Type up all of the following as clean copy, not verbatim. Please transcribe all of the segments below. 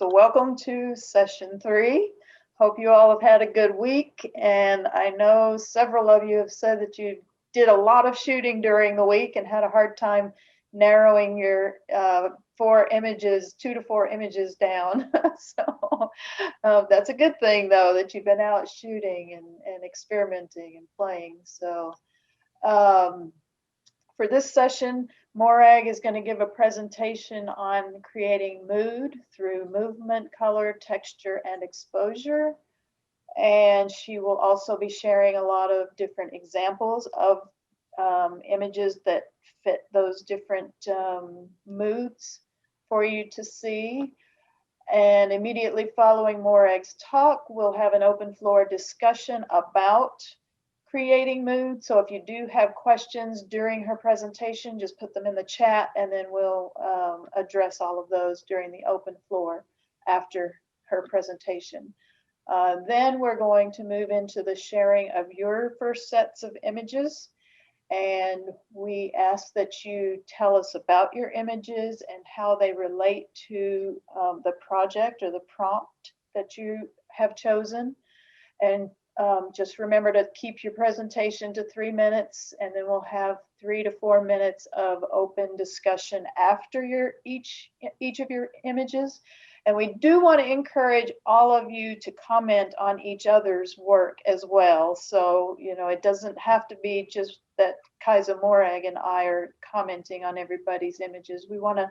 So welcome to session 3. Hope you all have had a good week. And I know several of you have said that you did a lot of shooting during the week and had a hard time narrowing your 2 to 4 images down. So that's a good thing, though, that you've been out shooting and experimenting and playing. So for this session, Morag is going to give a presentation on creating mood through movement, color, texture, and exposure. And she will also be sharing a lot of different examples of images that fit those different moods for you to see. And immediately following Morag's talk, we'll have an open floor discussion about creating mood. So if you do have questions during her presentation, just put them in the chat and then we'll address all of those during the open floor after her presentation. Then we're going to move into the sharing of your first sets of images. And we ask that you tell us about your images and how they relate to the project or the prompt that you have chosen. And just remember to keep your presentation to 3 minutes, and then we'll have 3 to 4 minutes of open discussion after each of your images. And we do want to encourage all of you to comment on each other's work as well. So, you know, it doesn't have to be just that Kaisa Morag and I are commenting on everybody's images. We want to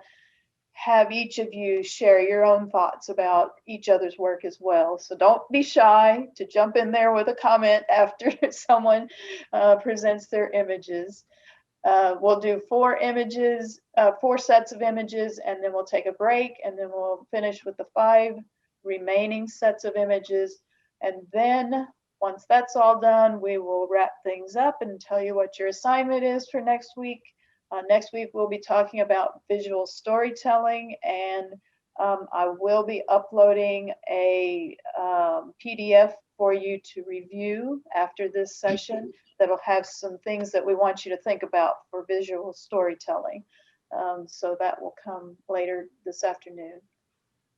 have each of you share your own thoughts about each other's work as well. So don't be shy to jump in there with a comment after someone presents their images. We'll do 4 sets of images, and then we'll take a break, and then we'll finish with the 5 remaining sets of images. And then once that's all done, we will wrap things up and tell you what your assignment is for next week. Next week, we'll be talking about visual storytelling, and I will be uploading a PDF for you to review after this session that'll have some things that we want you to think about for visual storytelling. So that will come later this afternoon.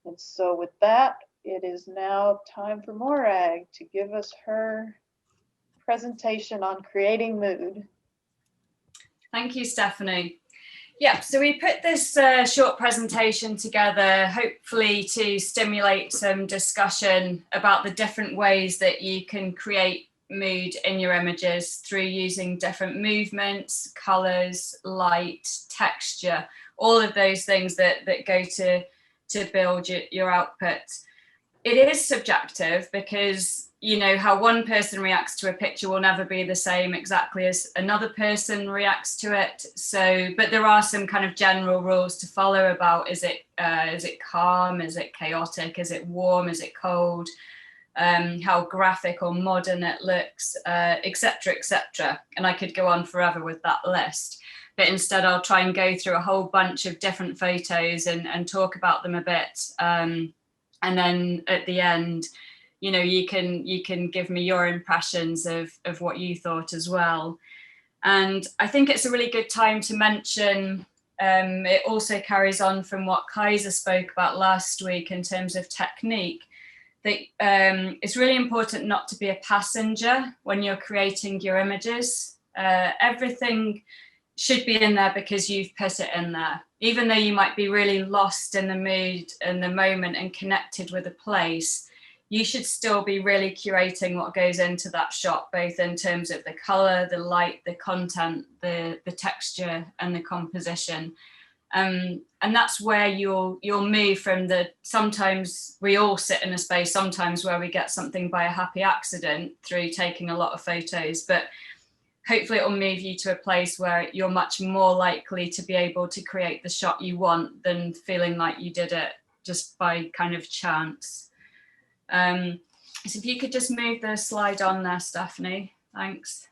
And so with that, it is now time for Morag to give us her presentation on creating mood. Thank you, Stephanie. Yeah, so we put this short presentation together, hopefully to stimulate some discussion about the different ways that you can create mood in your images through using different movements, colors, light, texture, all of those things that go to build your output. It is subjective because, you know, how one person reacts to a picture will never be the same exactly as another person reacts to it. So, but there are some kind of general rules to follow about, is it calm, is it chaotic, is it warm, is it cold, how graphic or modern it looks, etc., etc. And I could go on forever with that list. But instead I'll try and go through a whole bunch of different photos and talk about them a bit. And then at the end, you know, you can give me your impressions of what you thought as well. And I think it's a really good time to mention, it also carries on from what Kaisa spoke about last week in terms of technique, that it's really important not to be a passenger when you're creating your images. Everything should be in there because you've put it in there. Even though you might be really lost in the mood and the moment and connected with a place, you should still be really curating what goes into that shot, both in terms of the color, the light, the content, the texture, and the composition. And that's where you'll move from the, sometimes we all sit in a space sometimes where we get something by a happy accident through taking a lot of photos, but hopefully it will move you to a place where you're much more likely to be able to create the shot you want than feeling like you did it just by kind of chance. So if you could just move the slide on there, Stephanie, thanks.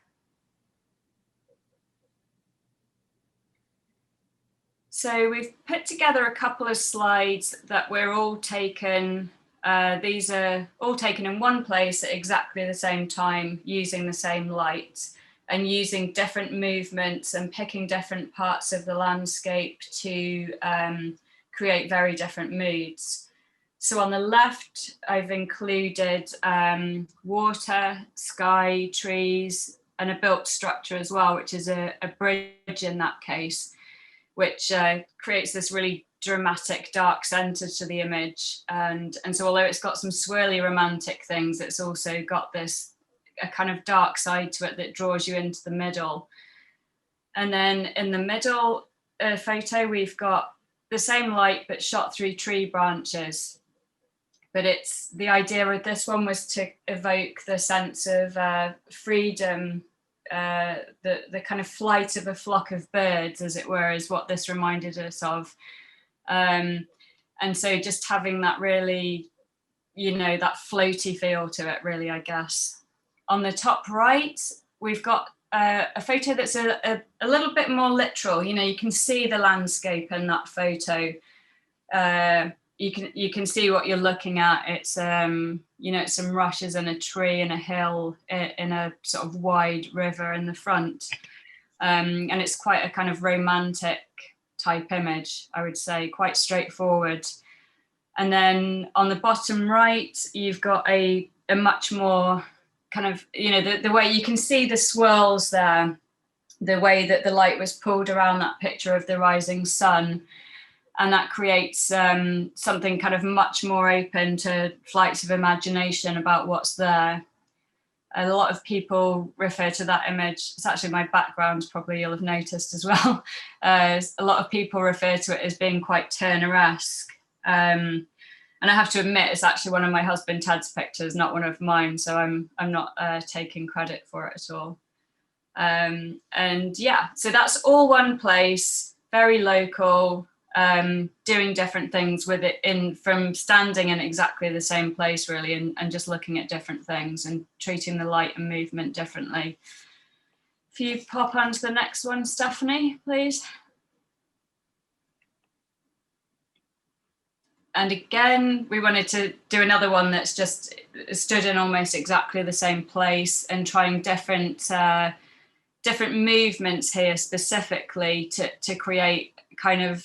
So we've put together a couple of slides that we're all taken. These are all taken in one place at exactly the same time, using the same light and using different movements and picking different parts of the landscape to create very different moods. So on the left, I've included water, sky, trees, and a built structure as well, which is a bridge in that case, which creates this really dramatic dark center to the image. And so although it's got some swirly romantic things, it's also got this a kind of dark side to it that draws you into the middle. And then in the middle photo, we've got the same light but shot through tree branches. But it's the idea with this one was to evoke the sense of freedom, the kind of flight of a flock of birds, as it were, is what this reminded us of. And so just having that really, you know, that floaty feel to it, really, I guess. On the top right, we've got a photo that's a little bit more literal. You know, you can see the landscape in that photo. You can see what you're looking at. It's you know, it's some rushes and a tree and a hill in a sort of wide river in the front, and it's quite a kind of romantic type image, I would say, quite straightforward. And then on the bottom right, you've got a much more kind of, you know, the way you can see the swirls there, the way that the light was pulled around that picture of the rising sun. And that creates something kind of much more open to flights of imagination about what's there. A lot of people refer to that image, it's actually my background, probably you'll have noticed as well. A lot of people refer to it as being quite Turner-esque. And I have to admit, it's actually one of my husband Ted's pictures, not one of mine. So I'm not taking credit for it at all. And yeah, so that's all one place, very local, doing different things with it from standing in exactly the same place, really, and just looking at different things and treating the light and movement differently. If you pop on to the next one, Stephanie, please. And again, we wanted to do another one that's just stood in almost exactly the same place and trying different movements here specifically to create kind of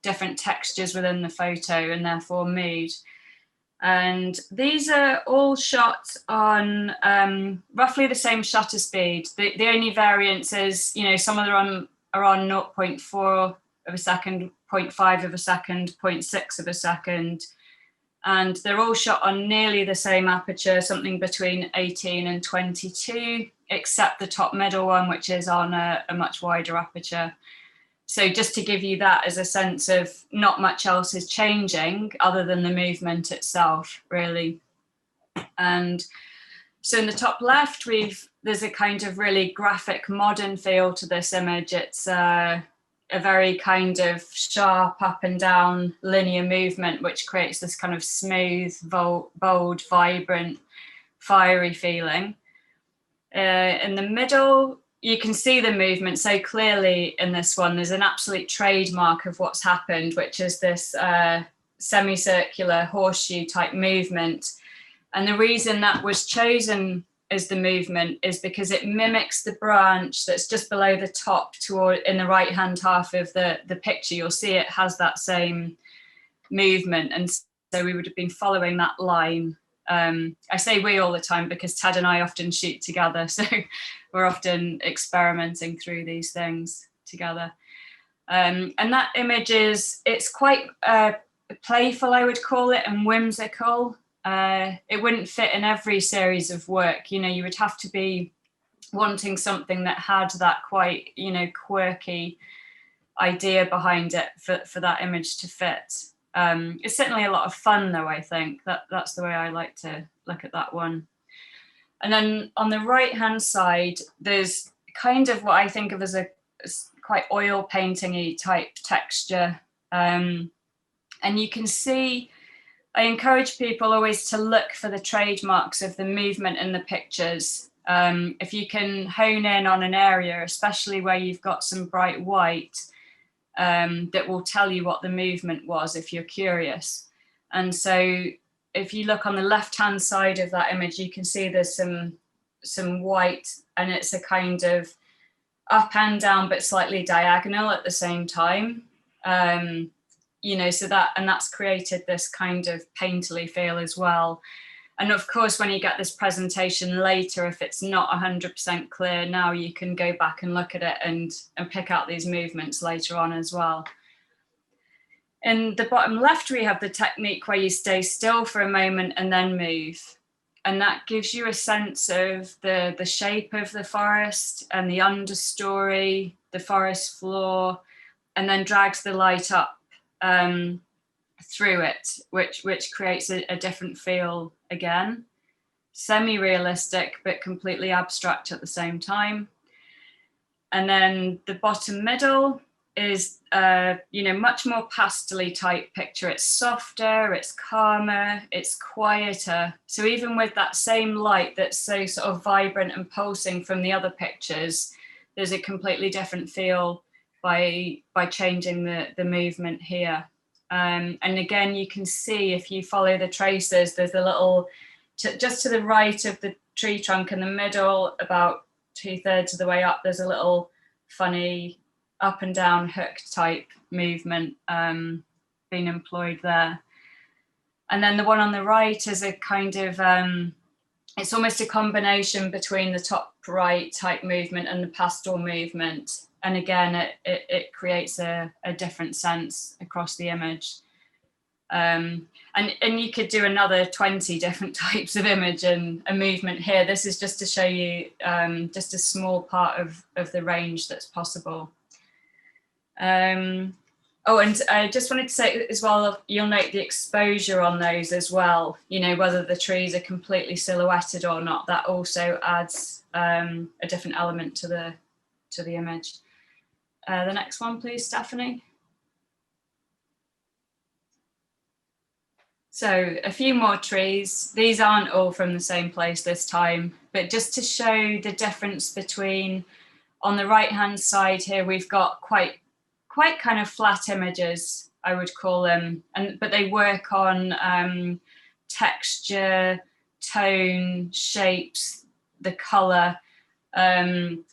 different textures within the photo and therefore mood. And these are all shot on roughly the same shutter speed. The only variance is, you know, some of them are on 0.4 of a second, 0.5 of a second, 0.6 of a second. And they're all shot on nearly the same aperture, something between 18 and 22, except the top middle one, which is on a much wider aperture. So just to give you that as a sense of not much else is changing other than the movement itself, really. And so in the top left, there's a kind of really graphic modern feel to this image. It's a very kind of sharp up and down linear movement, which creates this kind of smooth, bold, vibrant, fiery feeling. In the middle, you can see the movement so clearly in this one. There's an absolute trademark of what's happened, which is this semicircular horseshoe type movement. And the reason that was chosen as the movement is because it mimics the branch that's just below the top in the right hand half of the picture. You'll see it has that same movement. And so we would have been following that line. I say we all the time because Ted and I often shoot together, so we're often experimenting through these things together. And that image it's quite playful, I would call it, and whimsical. It wouldn't fit in every series of work. You know, you would have to be wanting something that had that quite, you know, quirky idea behind it for that image to fit. It's certainly a lot of fun, though, I think. That's the way I like to look at that one. And then on the right-hand side, there's kind of what I think of as a quite oil painting-y type texture. And you can see, I encourage people always to look for the trademarks of the movement in the pictures. If you can hone in on an area, especially where you've got some bright white, that will tell you what the movement was if you're curious. And so if you look on the left-hand side of that image, you can see there's some white, and it's a kind of up and down, but slightly diagonal at the same time. you know, so that's created this kind of painterly feel as well. And of course, when you get this presentation later, if it's not 100% clear now, you can go back and look at it and pick out these movements later on as well. In the bottom left, we have the technique where you stay still for a moment and then move. And that gives you a sense of the shape of the forest and the understory, the forest floor, and then drags the light up through it, which creates a different feel again. Semi-realistic, but completely abstract at the same time. And then the bottom middle is, you know, much more pastel-y type picture. It's softer, it's calmer, it's quieter. So even with that same light that's so sort of vibrant and pulsing from the other pictures, there's a completely different feel by changing the movement here. And again, you can see if you follow the traces, there's a little, just to the right of the tree trunk in the middle, about 2/3 of the way up, there's a little funny up and down hook type movement being employed there. And then the one on the right is a kind of, it's almost a combination between the top right type movement and the pastel movement. And again, it creates a different sense across the image. And you could do another 20 different types of image and a movement here. This is just to show you just a small part of the range that's possible. Oh, and I just wanted to say as well, you'll note the exposure on those as well, you know, whether the trees are completely silhouetted or not, that also adds a different element to the image. The next one, please, Stephanie. So a few more trees. These aren't all from the same place this time, but just to show the difference between, on the right-hand side here, we've got quite kind of flat images, I would call them, but they work on texture, tone, shapes, the color, and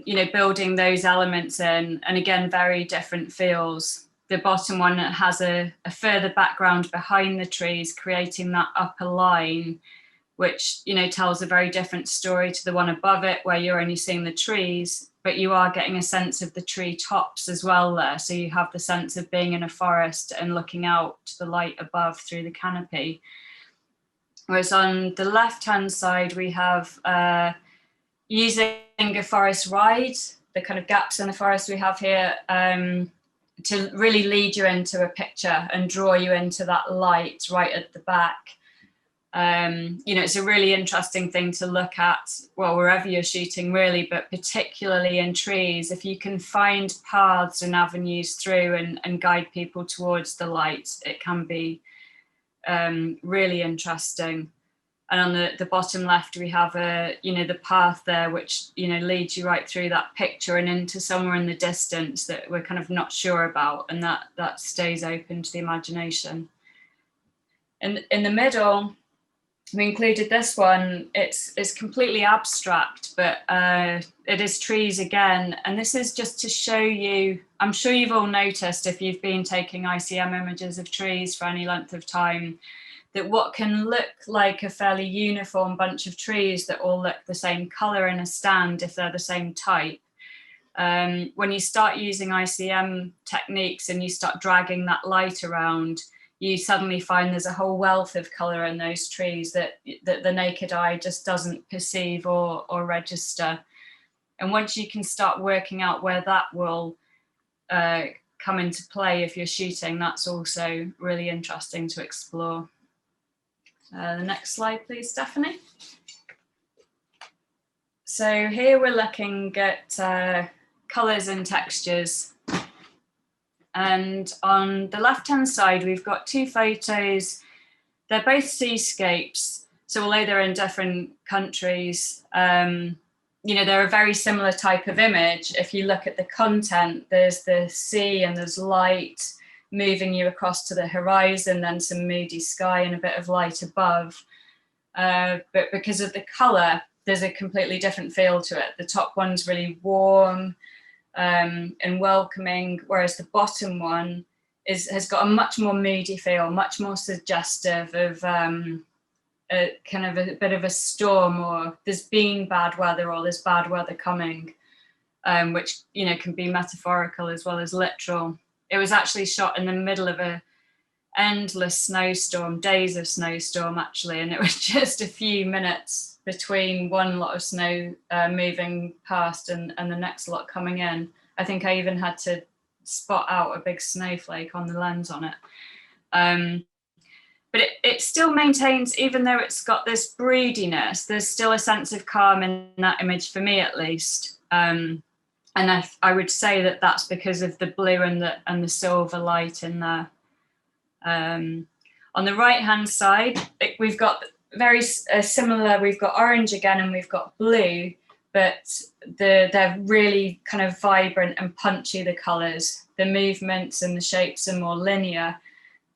you know, building those elements in, and again, very different feels. The bottom one has a further background behind the trees, creating that upper line, which, you know, tells a very different story to the one above it, where you're only seeing the trees, but you are getting a sense of the tree tops as well there. So you have the sense of being in a forest and looking out to the light above through the canopy. Whereas on the left-hand side, we have using a forest ride, the kind of gaps in the forest we have here, to really lead you into a picture and draw you into that light right at the back. You know, it's a really interesting thing to look at, well, wherever you're shooting really, but particularly in trees, if you can find paths and avenues through and guide people towards the light, it can be really interesting. And on the bottom left, we have you know, the path there, which, you know, leads you right through that picture and into somewhere in the distance that we're kind of not sure about, and that stays open to the imagination. And in the middle, we included this one. It's completely abstract, but it is trees again. And this is just to show you, I'm sure you've all noticed if you've been taking ICM images of trees for any length of time, that what can look like a fairly uniform bunch of trees that all look the same color in a stand, if they're the same type, when you start using ICM techniques and you start dragging that light around, you suddenly find there's a whole wealth of color in those trees that the naked eye just doesn't perceive or register. And once you can start working out where that will come into play if you're shooting, that's also really interesting to explore. The next slide, please, Stephanie. So here we're looking at colours and textures. And on the left-hand side, we've got two photos. They're both seascapes. So although they're in different countries, you know, they're a very similar type of image. If you look at the content, there's the sea and there's light moving you across to the horizon, then some moody sky and a bit of light above. But because of the colour, there's a completely different feel to it. The top one's really warm and welcoming, whereas the bottom one has got a much more moody feel, much more suggestive of a kind of a bit of a storm, or there's been bad weather, or there's bad weather coming, which, you know, can be metaphorical as well as literal. It was actually shot in the middle of a endless snowstorm, days of snowstorm actually, and it was just a few minutes between one lot of snow moving past and the next lot coming in. I think I even had to spot out a big snowflake on the lens on it. But it still maintains, even though it's got this broodiness, there's still a sense of calm in that image, for me at least. And I would say that that's because of the blue and the silver light in there. On the right hand side, we've got very similar, we've got orange again and we've got blue, but they're really kind of vibrant and punchy, the colours. The movements and the shapes are more linear,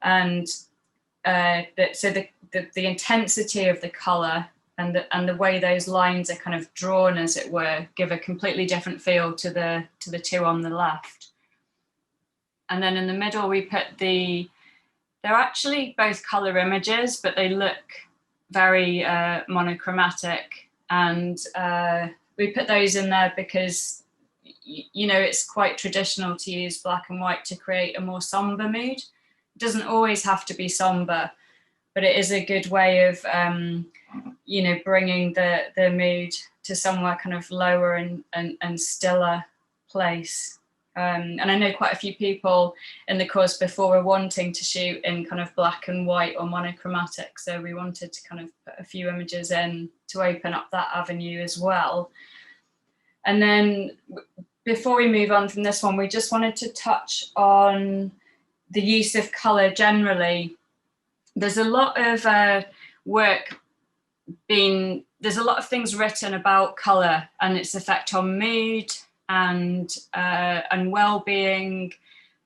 and so the intensity of the colour and the way those lines are kind of drawn, as it were, give a completely different feel to the two on the left. And then in the middle we put they're actually both colour images, but they look very monochromatic, and we put those in there because, you know, it's quite traditional to use black and white to create a more somber mood. It doesn't always have to be somber, but it is a good way of, you know, bringing the mood to somewhere kind of lower and stiller place. And I know quite a few people in the course before were wanting to shoot in kind of black and white or monochromatic, so we wanted to kind of put a few images in to open up that avenue as well. And then before we move on from this one, we just wanted to touch on the use of colour generally. There's a lot of there's a lot of things written about colour and its effect on mood and well-being.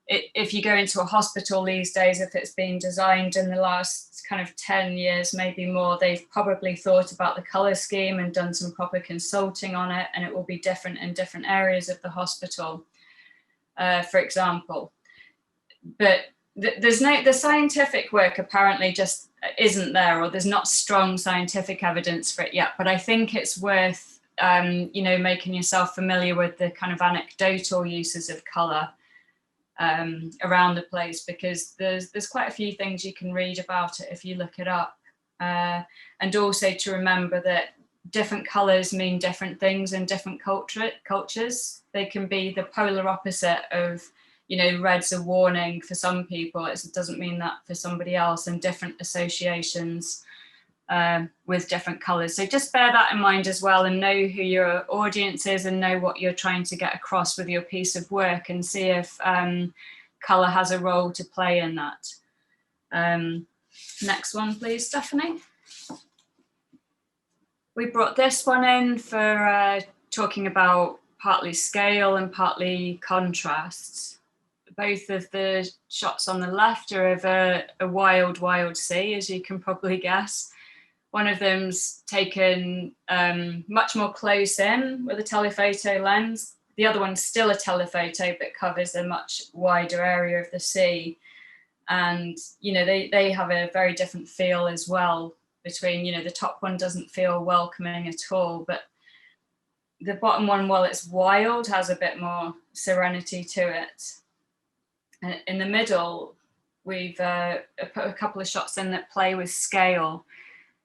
If you go into a hospital these days, if it's been designed in the last kind of 10 years, maybe more, they've probably thought about the colour scheme and done some proper consulting on it, and it will be different in different areas of the hospital, for example. But the scientific work apparently just isn't there, or there's not strong scientific evidence for it yet, but I think it's worth you know, making yourself familiar with the kind of anecdotal uses of colour around the place, because there's quite a few things you can read about it if you look it up, and also to remember that different colours mean different things in different cultures. They can be the polar opposite of, you know, red's a warning for some people, it doesn't mean that for somebody else, and different associations with different colours. So just bear that in mind as well, and know who your audience is and know what you're trying to get across with your piece of work, and see if colour has a role to play in that. Next one, please, Stephanie. We brought this one in for talking about partly scale and partly contrasts. Both of the shots on the left are of a wild, wild sea, as you can probably guess. One of them's taken much more close in with a telephoto lens. The other one's still a telephoto, but covers a much wider area of the sea. And, you know, they have a very different feel as well between, you know, the top one doesn't feel welcoming at all, but the bottom one, while it's wild, has a bit more serenity to it. And in the middle, we've put a couple of shots in that play with scale.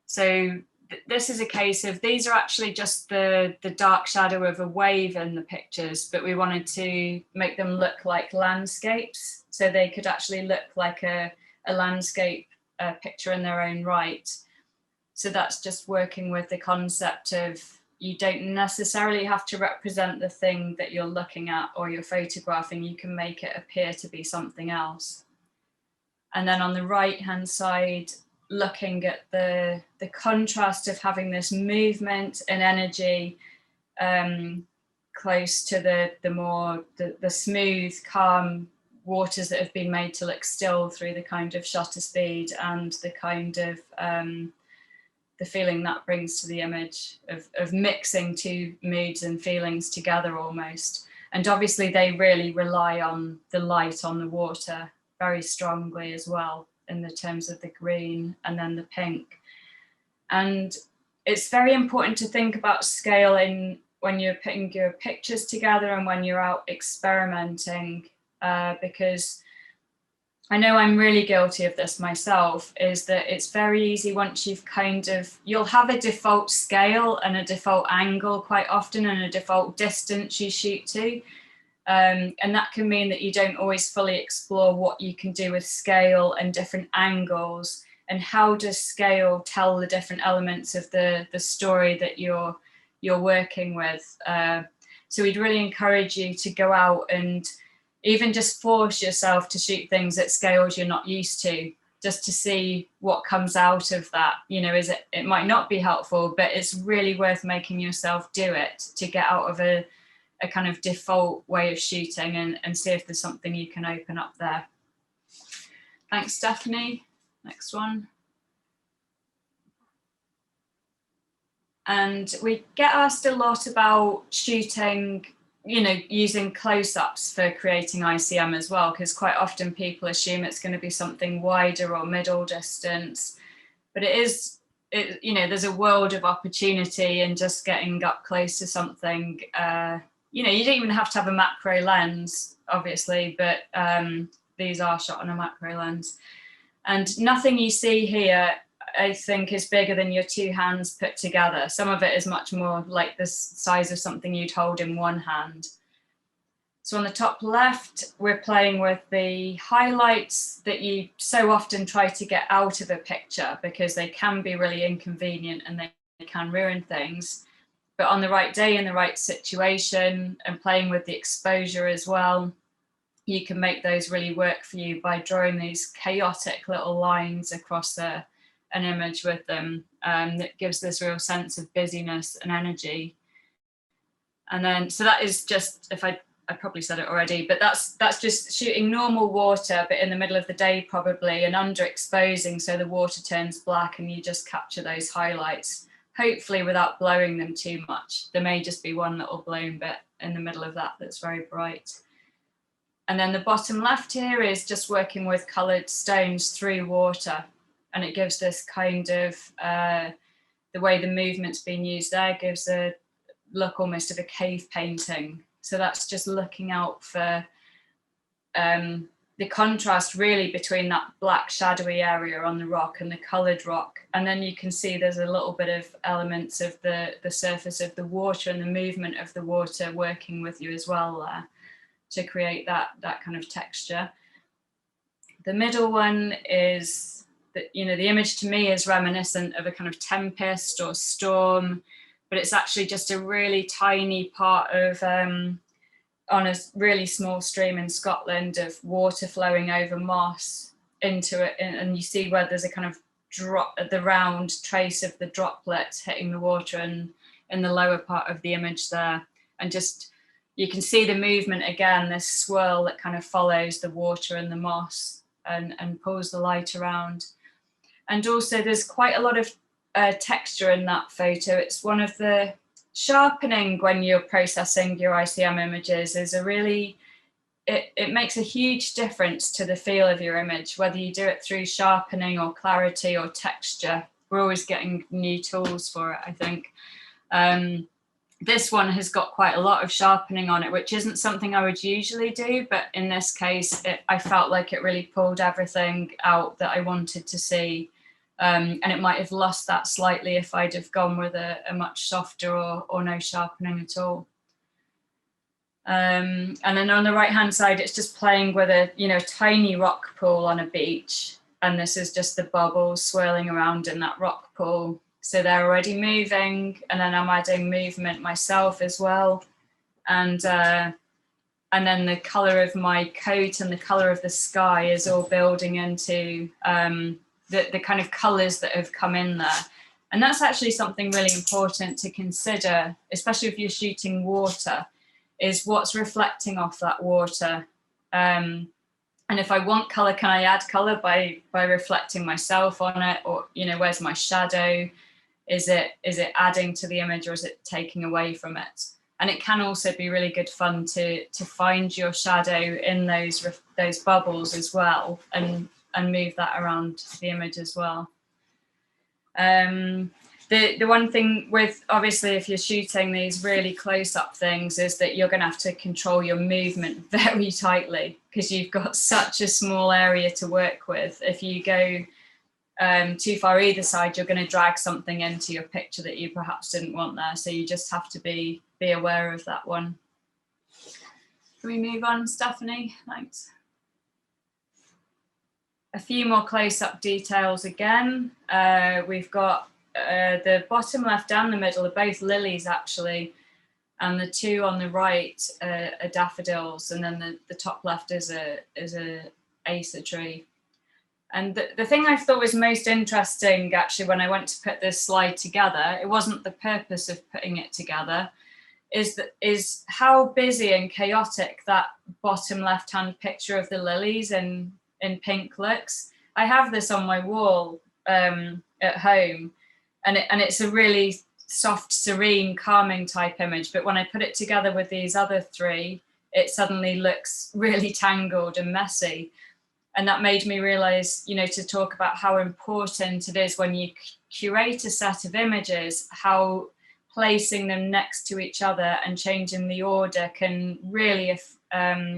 So this is a case of, these are actually just the dark shadow of a wave in the pictures, but we wanted to make them look like landscapes. So they could actually look like a landscape picture in their own right. So that's just working with the concept of, you don't necessarily have to represent the thing that you're looking at or you're photographing, you can make it appear to be something else. And then on the right-hand side, looking at the contrast of having this movement and energy close to the smooth, calm waters that have been made to look still through the kind of shutter speed and the kind of the feeling that brings to the image of mixing two moods and feelings together almost. And obviously they really rely on the light on the water very strongly as well in the terms of the green and then the pink. And it's very important to think about scale when you're putting your pictures together and when you're out experimenting, because I know I'm really guilty of this myself, is that it's very easy once you've you'll have a default scale and a default angle quite often and a default distance you shoot to. And that can mean that you don't always fully explore what you can do with scale and different angles, and how does scale tell the different elements of the story that you're working with. So we'd really encourage you to go out and even just force yourself to shoot things at scales you're not used to, just to see what comes out of that. You know, it might not be helpful, but it's really worth making yourself do it to get out of a kind of default way of shooting and see if there's something you can open up there. Thanks, Stephanie. Next one. And we get asked a lot about shooting, you know, using close-ups for creating ICM as well, because quite often people assume it's going to be something wider or middle distance, but you know, there's a world of opportunity in just getting up close to something. You know, you don't even have to have a macro lens, obviously, but these are shot on a macro lens. And nothing you see here, I think, is bigger than your two hands put together. Some of it is much more like the size of something you'd hold in one hand. So on the top left, we're playing with the highlights that you so often try to get out of a picture because they can be really inconvenient and they can ruin things. But on the right day, in the right situation, and playing with the exposure as well, you can make those really work for you by drawing these chaotic little lines across an image with them. That gives this real sense of busyness and energy. And then, so that is just, if I probably said it already, but that's just shooting normal water, but in the middle of the day probably, and underexposing, so the water turns black and you just capture those highlights, hopefully without blowing them too much. There may just be one little blown bit in the middle of that that's very bright. And then the bottom left here is just working with coloured stones through water. And it gives this kind of, the way the movement's been used there gives a look almost of a cave painting. So that's just looking out for the contrast really between that black shadowy area on the rock and the coloured rock. And then you can see there's a little bit of elements of the surface of the water and the movement of the water working with you as well there, to create that kind of texture. The middle one is, you know, the image to me is reminiscent of a kind of tempest or storm, but it's actually just a really tiny part of, on a really small stream in Scotland, of water flowing over moss into it. And you see where there's a kind of drop, the round trace of the droplets hitting the water and in the lower part of the image there. And just, you can see the movement again, this swirl that kind of follows the water and the moss and pulls the light around. And also there's quite a lot of texture in that photo. It's one of the sharpening when you're processing your ICM images is a really, it makes a huge difference to the feel of your image, whether you do it through sharpening or clarity or texture. We're always getting new tools for it, I think. This one has got quite a lot of sharpening on it, which isn't something I would usually do, but in this case, I felt like it really pulled everything out that I wanted to see. And it might have lost that slightly if I'd have gone with a much softer or no sharpening at all. And then on the right-hand side, it's just playing with a, you know, tiny rock pool on a beach. And this is just the bubbles swirling around in that rock pool. So they're already moving, and then I'm adding movement myself as well. And then the colour of my coat and the colour of the sky is all building into the kind of colours that have come in there. And that's actually something really important to consider, especially if you're shooting water, is what's reflecting off that water. And if I want colour, can I add colour by reflecting myself on it? Or, you know, where's my shadow? Is it adding to the image or is it taking away from it? And it can also be really good fun to find your shadow in those bubbles as well, and move that around the image as well. The one thing with, obviously, if you're shooting these really close-up things, is that you're going to have to control your movement very tightly, because you've got such a small area to work with. If you go too far either side, you're going to drag something into your picture that you perhaps didn't want there. So you just have to be aware of that one. Can we move on, Stephanie? Thanks. A few more close-up details again. We've got the bottom left and the middle are both lilies, actually, and the two on the right are daffodils, and then the top left is a acer tree. And the thing I thought was most interesting, actually, when I went to put this slide together, it wasn't the purpose of putting it together, is how busy and chaotic that bottom left-hand picture of the lilies in pink looks. I have this on my wall at home, and it's a really soft, serene, calming type image. But when I put it together with these other three, it suddenly looks really tangled and messy. And that made me realize, you know, to talk about how important it is when you curate a set of images, how placing them next to each other and changing the order can really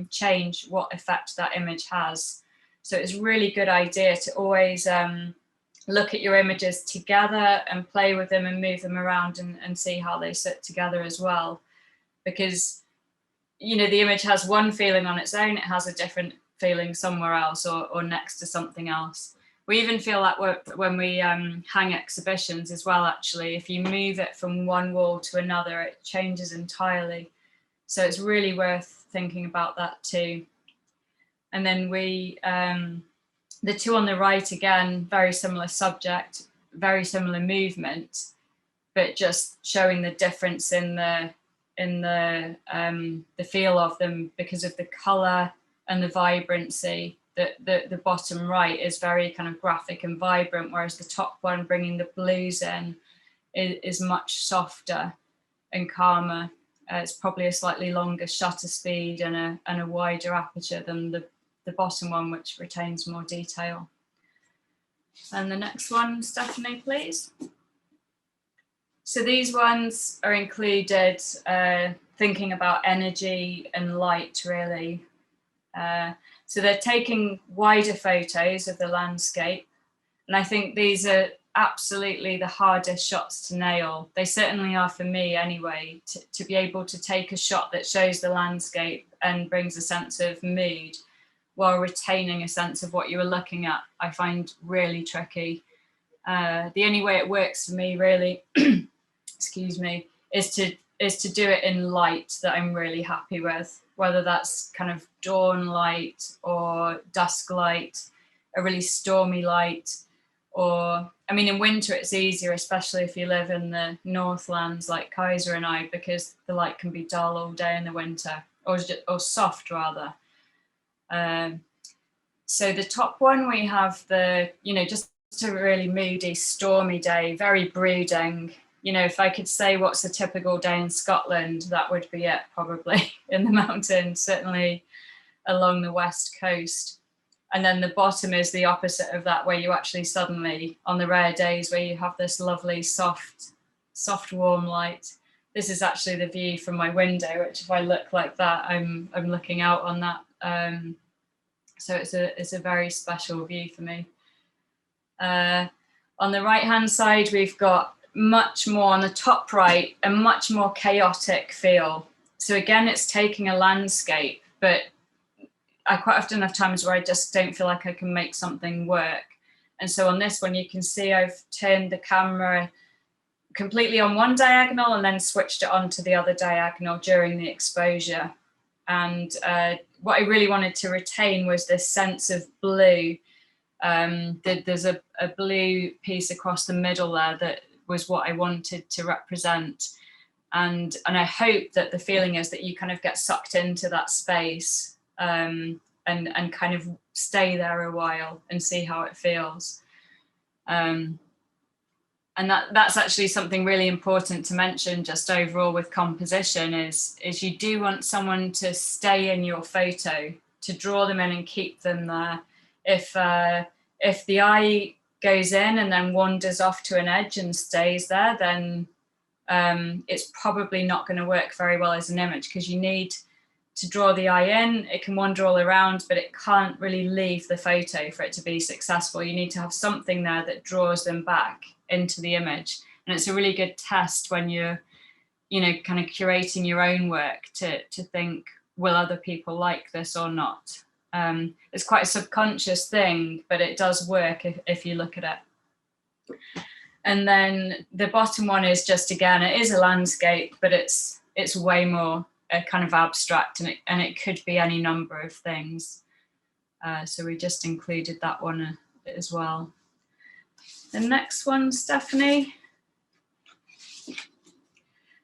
change what effect that image has. So it's a really good idea to always look at your images together and play with them and move them around and see how they sit together as well. Because, you know, the image has one feeling on its own, it has a different feeling somewhere else or next to something else. We even feel that when we hang exhibitions as well, actually. If you move it from one wall to another, it changes entirely. So it's really worth thinking about that too. And then the two on the right, again, very similar subject, very similar movement, but just showing the difference in the feel of them because of the color and the vibrancy. The bottom right is very kind of graphic and vibrant, whereas the top one, bringing the blues in, is much softer and calmer. It's probably a slightly longer shutter speed and a wider aperture than the bottom one, which retains more detail. And the next one, Stephanie, please. So these ones are included thinking about energy and light, really. So they're taking wider photos of the landscape. And I think these are absolutely the hardest shots to nail. They certainly are for me anyway, to be able to take a shot that shows the landscape and brings a sense of mood while retaining a sense of what you were looking at, I find really tricky. The only way it works for me, really, excuse me, is to do it in light that I'm really happy with, whether that's kind of dawn light or dusk light, a really stormy light, or, I mean, in winter it's easier, especially if you live in the Northlands like Kaiser and I, because the light can be dull all day in the winter, or soft rather. So the top one, we have just a really moody, stormy day, very brooding. You know, if I could say what's a typical day in Scotland, that would be it, probably, in the mountains, certainly along the west coast. And then the bottom is the opposite of that, where you actually suddenly, on the rare days where you have this lovely, soft, warm light. This is actually the view from my window, which if I look like that, I'm looking out on that. So it's a very special view for me. On the right-hand side, we've got much more, on the top right, a much more chaotic feel. So again, it's taking a landscape, but I quite often have times where I just don't feel like I can make something work. And so on this one, you can see I've turned the camera completely on one diagonal and then switched it onto the other diagonal during the exposure. And what I really wanted to retain was this sense of blue. There's a blue piece across the middle there that was what I wanted to represent. And I hope that the feeling is that you kind of get sucked into that space and kind of stay there a while and see how it feels. And that's actually something really important to mention just overall with composition is you do want someone to stay in your photo, to draw them in and keep them there. If the eye goes in and then wanders off to an edge and stays there, then it's probably not going to work very well as an image, because you need to draw the eye in. It can wander all around, but it can't really leave the photo for it to be successful. You need to have something there that draws them back into the image. And it's a really good test when you're, kind of curating your own work to think, will other people like this or not? It's quite a subconscious thing, but it does work if you look at it. And then the bottom one is just, again, it is a landscape, but it's way more kind of abstract, and it could be any number of things. So we just included that one as well. The next one, Stephanie.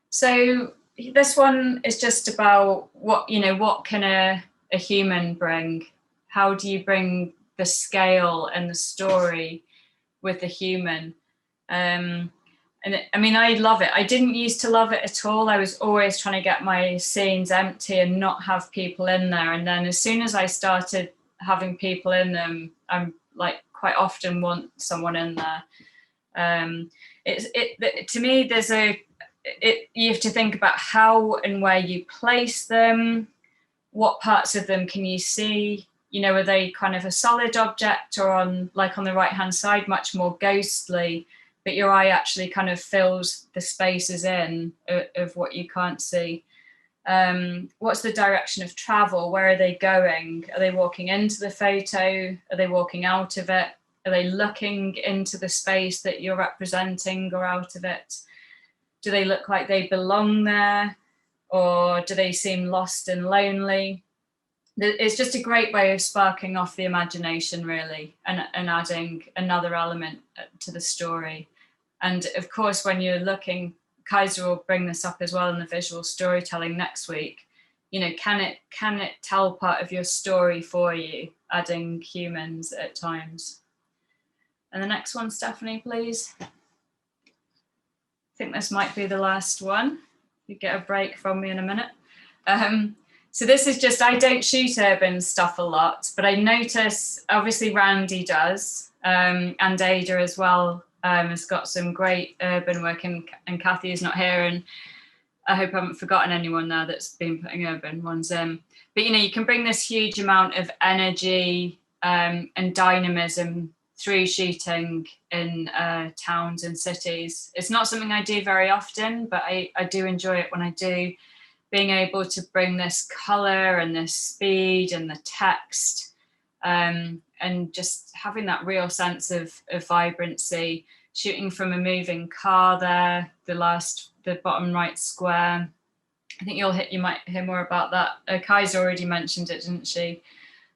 So this one is just about what can a human bring? How do you bring the scale and the story with the human? And I love it. I didn't used to love it at all. I was always trying to get my scenes empty and not have people in there. And then as soon as I started having people in them, I'm like, quite often want someone in there. To me, you have to think about how and where you place them. What parts of them can you see? Are they kind of a solid object, or on the right hand side, much more ghostly, but your eye actually kind of fills the spaces in of what you can't see. What's the direction of travel? Where are they going? Are they walking into the photo? Are they walking out of it? Are they looking into the space that you're representing or out of it? Do they look like they belong there? Or do they seem lost and lonely? It's just a great way of sparking off the imagination, really, and adding another element to the story. And of course, when you're looking, Kaiser will bring this up as well in the visual storytelling next week. Can it tell part of your story for you, adding humans at times? And the next one, Stephanie, please. I think this might be the last one. You get a break from me in a minute. So this is just, I don't shoot urban stuff a lot, but I notice, obviously Randy does, and Ada as well, has got some great urban work, and Kathy is not here, and I hope I haven't forgotten anyone there that's been putting urban ones in. But you can bring this huge amount of energy and dynamism through shooting in towns and cities. It's not something I do very often, but I do enjoy it when I do, being able to bring this color and this speed and the text, and just having that real sense of vibrancy. Shooting from a moving car there, the bottom right square. I think you might hear more about that. Kai's already mentioned it, didn't she?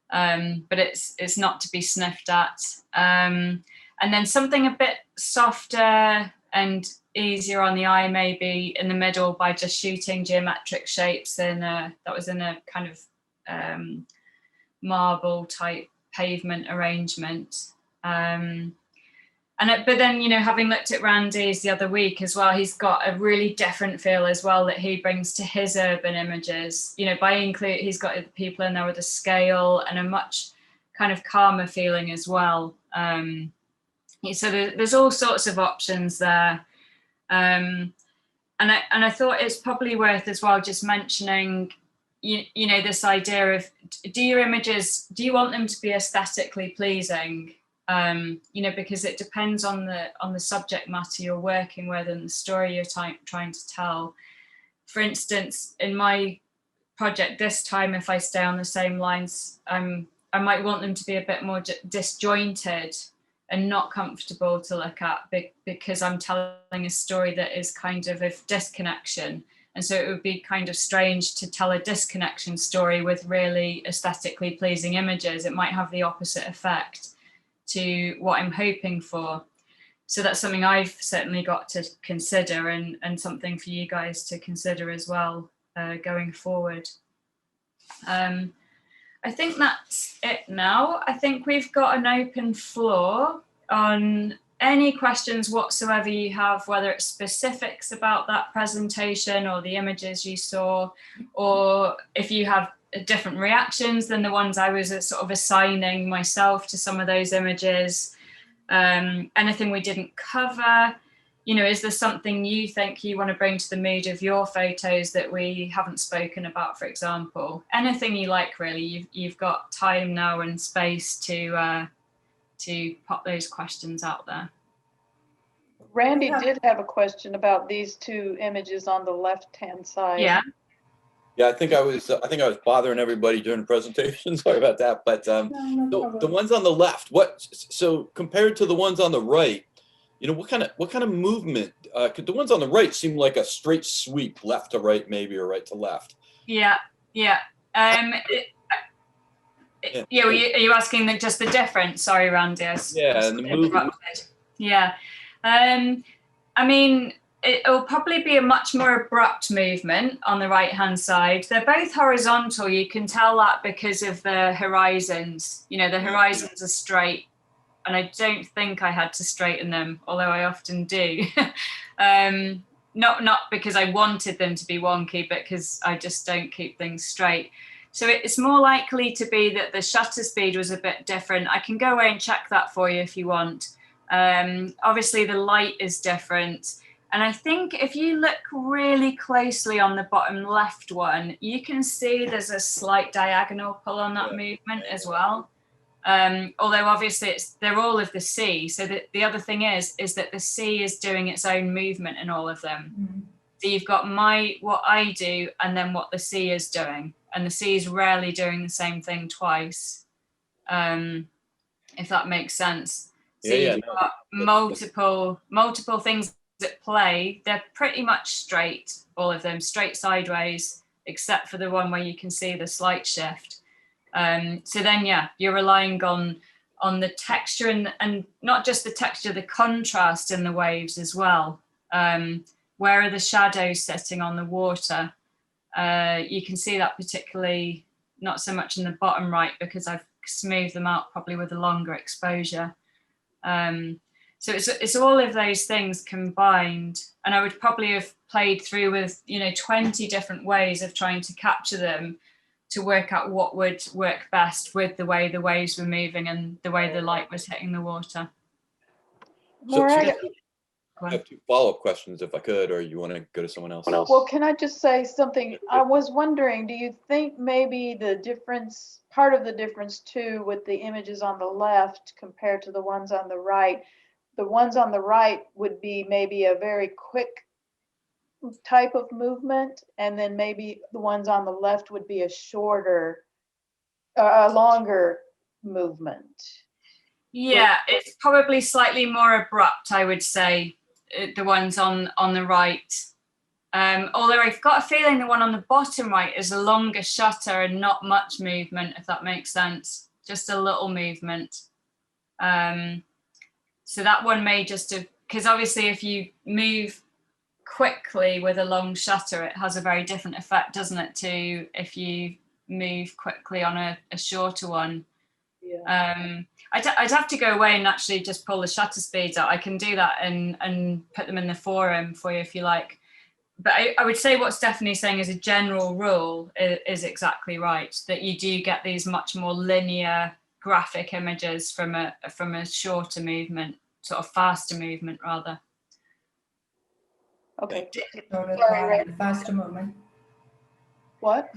But it's not to be sniffed at. And then something a bit softer and easier on the eye, maybe in the middle, by just shooting geometric shapes that was in a kind of marble type pavement arrangement. But then, having looked at Randy's the other week as well, he's got a really different feel as well that he brings to his urban images. He's got the people in there with a scale and a much kind of calmer feeling as well. So there's all sorts of options there. And I thought it's probably worth as well just mentioning, this idea of, do you want them to be aesthetically pleasing? Because it depends on the subject matter you're working with and the story you're trying to tell. For instance, in my project this time, if I stay on the same lines, I might want them to be a bit more disjointed and not comfortable to look at, because I'm telling a story that is kind of disconnection. And so it would be kind of strange to tell a disconnection story with really aesthetically pleasing images. It might have the opposite effect to what I'm hoping for. So that's something I've certainly got to consider, and something for you guys to consider as well going forward. I think that's it now. I think we've got an open floor on any questions whatsoever you have, whether it's specifics about that presentation or the images you saw, or if you have different reactions than the ones I was sort of assigning myself to some of those images, anything we didn't cover, you know, is there something you think you want to bring to the mood of your photos that we haven't spoken about, for example? Anything you like, really. You've got time now and space to pop those questions out there. Randy did have a question about these two images on the left-hand side. Yeah. Yeah, I think I was bothering everybody during the presentation. Sorry about that. But the ones on the left, so compared to the ones on the right, you know, what kind of movement? Could the ones on the right seem like a straight sweep, left to right, maybe, or right to left? Yeah, yeah. Yeah, are you asking just the difference? Sorry, Randy. Yeah, and the movement. Yeah. I mean, it'll probably be a much more abrupt movement on the right-hand side. They're both horizontal. You can tell that because of the horizons. You know, the horizons are straight, and I don't think I had to straighten them, although I often do. Not because I wanted them to be wonky, but because I just don't keep things straight. So it's more likely to be that the shutter speed was a bit different. I can go away and check that for you if you want. Obviously the light is different. And I think if you look really closely on the bottom left one, you can see there's a slight diagonal pull on that movement as well. Although obviously they're all of the sea. So the other thing is that the sea is doing its own movement in all of them. Mm-hmm. So you've got what I do and then what the sea is doing. And the sea is rarely doing the same thing twice, if that makes sense. So you've got multiple things at play. They're pretty much straight, all of them, straight sideways, except for the one where you can see the slight shift. So then, yeah, you're relying on the texture and not just the texture, the contrast in the waves as well. Where are the shadows sitting on the water? You can see that particularly not so much in the bottom right because I've smoothed them out probably with a longer exposure. So it's all of those things combined, and I would probably have played through with 20 different ways of trying to capture them to work out what would work best with the way the waves were moving and the way the light was hitting the water. I have two follow-up questions if I could, or you want to go to someone else? Well, can I just say something? I was wondering, do you think maybe part of the difference too with the images on the left compared to the ones on the right would be maybe a very quick type of movement, and then maybe the ones on the left would be a longer movement? Yeah, it's probably slightly more abrupt, I would say, the ones on the right. Although I've got a feeling the one on the bottom right is a longer shutter and not much movement, if that makes sense. Just a little movement. So that one may just have, because obviously if you move quickly with a long shutter, it has a very different effect, doesn't it, to if you move quickly on a shorter one. Yeah. I'd have to go away and actually just pull the shutter speeds out. I can do that and put them in the forum for you if you like. But I would say what's definitely saying as a general rule is exactly right, that you do get these much more linear graphic images from a shorter movement, sort of faster movement rather. Okay. Faster movement. What?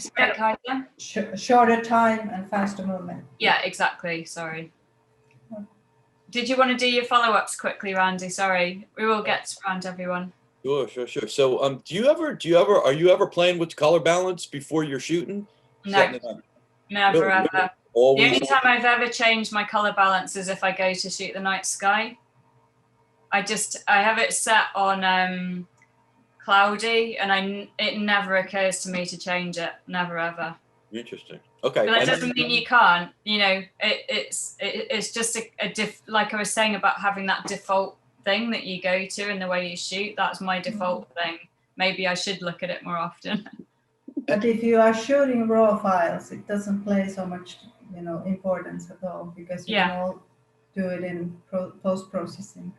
Shorter time and faster movement. Yeah, exactly. Sorry. Did you want to do your follow-ups quickly, Randy? Sorry, we will get around everyone. Sure. So, are you ever playing with color balance before you're shooting? No, never ever. Always. The only time I've ever changed my color balance is if I go to shoot the night sky. I have it set on cloudy, and it never occurs to me to change it. Never ever. Interesting. Okay. But that doesn't mean you can't. It's just like I was saying about having that default thing that you go to in the way you shoot. That's my default thing. Maybe I should look at it more often. But if you are shooting raw files, it doesn't play so much, importance at all, because you can all do it in post-processing.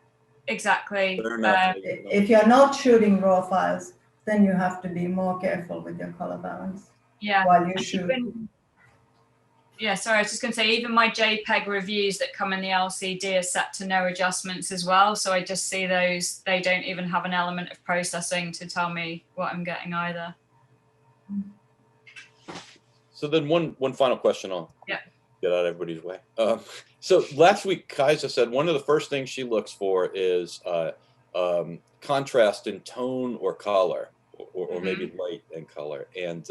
exactly. Fair enough. If you're not shooting raw files, then you have to be more careful with your color balance Yeah. while you shoot. Yeah, sorry, I was just going to say, even my JPEG reviews that come in the LCD are set to no adjustments as well. So I just see those, they don't even have an element of processing to tell me what I'm getting either. So then one final question I'll Yeah. get out of everybody's way. So last week, Kaisa said one of the first things she looks for is contrast in tone or color, or maybe light and color. And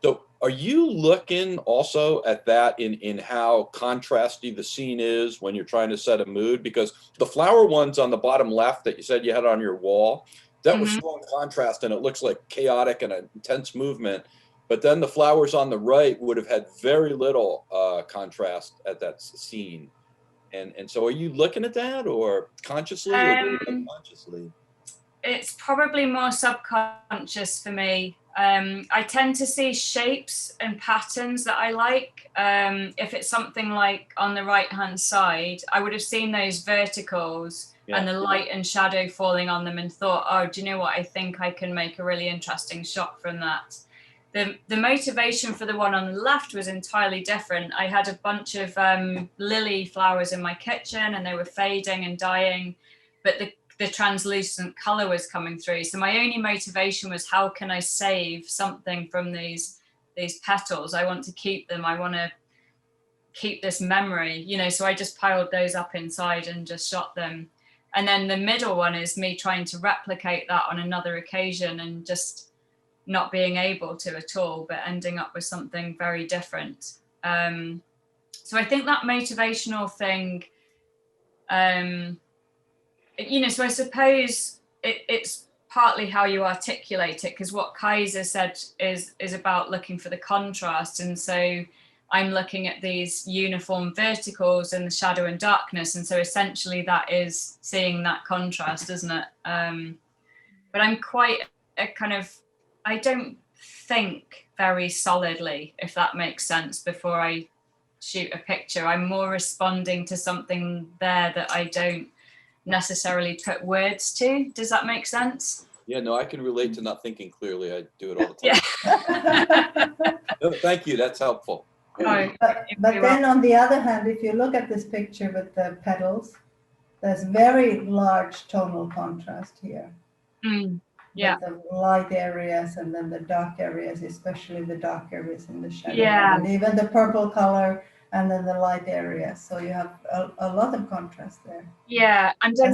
so are you looking also at that in how contrasty the scene is when you're trying to set a mood? Because the flower ones on the bottom left that you said you had on your wall, that was strong contrast and it looks like chaotic and an intense movement. But then the flowers on the right would have had very little contrast at that scene. And so are you looking at that or consciously or unconsciously? It's probably more subconscious for me. I tend to see shapes and patterns that I like. If it's something like on the right-hand side, I would have seen those verticals and the light and shadow falling on them and thought, oh, do you know what? I think I can make a really interesting shot from that. The motivation for the one on the left was entirely different. I had a bunch of lily flowers in my kitchen and they were fading and dying, but the translucent color was coming through. So my only motivation was, how can I save something from these petals? I want to keep them. I want to keep this memory, you know, so I just piled those up inside and just shot them. And then the middle one is me trying to replicate that on another occasion and just not being able to at all, but ending up with something very different. So I think that motivational thing, you know, so I suppose it's partly how you articulate it, because what Kaisa said is about looking for the contrast. And so I'm looking at these uniform verticals and the shadow and darkness. And so essentially that is seeing that contrast, isn't it? But I'm quite a kind of, I don't think very solidly, if that makes sense, before I shoot a picture. I'm more responding to something there that I don't necessarily put words to. Does that make sense? Yeah, no, I can relate to not thinking clearly. I do it all the time. Yeah. No, thank you. That's helpful. No, But then on the other hand, if you look at this picture with the petals, there's very large tonal contrast here. Yeah. With the light areas and then the dark areas, especially the dark areas in the shadow. Yeah. And even the purple color and then the light areas. So you have a lot of contrast there. Yeah, and I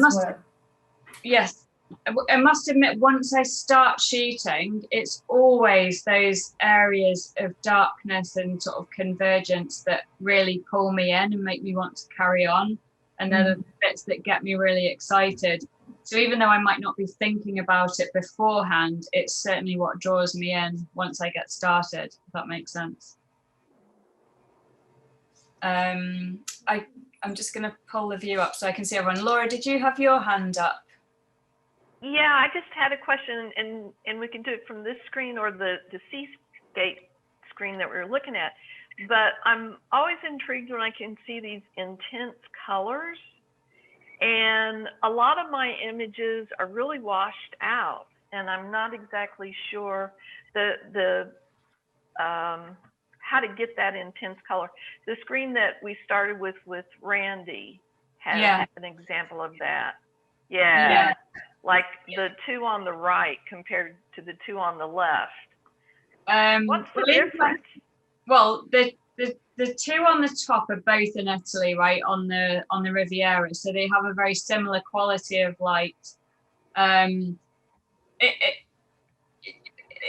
must admit, once I start shooting, it's always those areas of darkness and sort of convergence that really pull me in and make me want to carry on. And they're the bits that get me really excited. So even though I might not be thinking about it beforehand, it's certainly what draws me in once I get started, if that makes sense. I'm just going to pull the view up so I can see everyone. Laura, did you have your hand up? Yeah, I just had a question, and we can do it from this screen or the Seascape screen that we were looking at. But I'm always intrigued when I can see these intense colors. And a lot of my images are really washed out, and I'm not exactly sure how to get that intense color. The screen that we started with Randy had an example of that. Yeah, like the two on the right compared to the two on the left. What's the difference? Well, the two on the top are both in Italy, right, on the Riviera, so they have a very similar quality of light.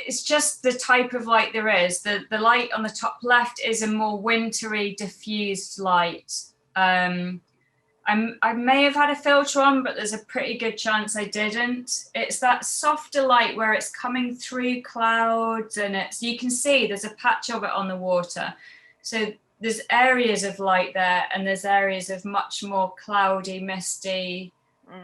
It's just the type of light there is. The light on the top left is a more wintry, diffused light. I may have had a filter on, but there's a pretty good chance I didn't. It's that softer light where it's coming through clouds, and you can see there's a patch of it on the water. So there's areas of light there, and there's areas of much more cloudy, misty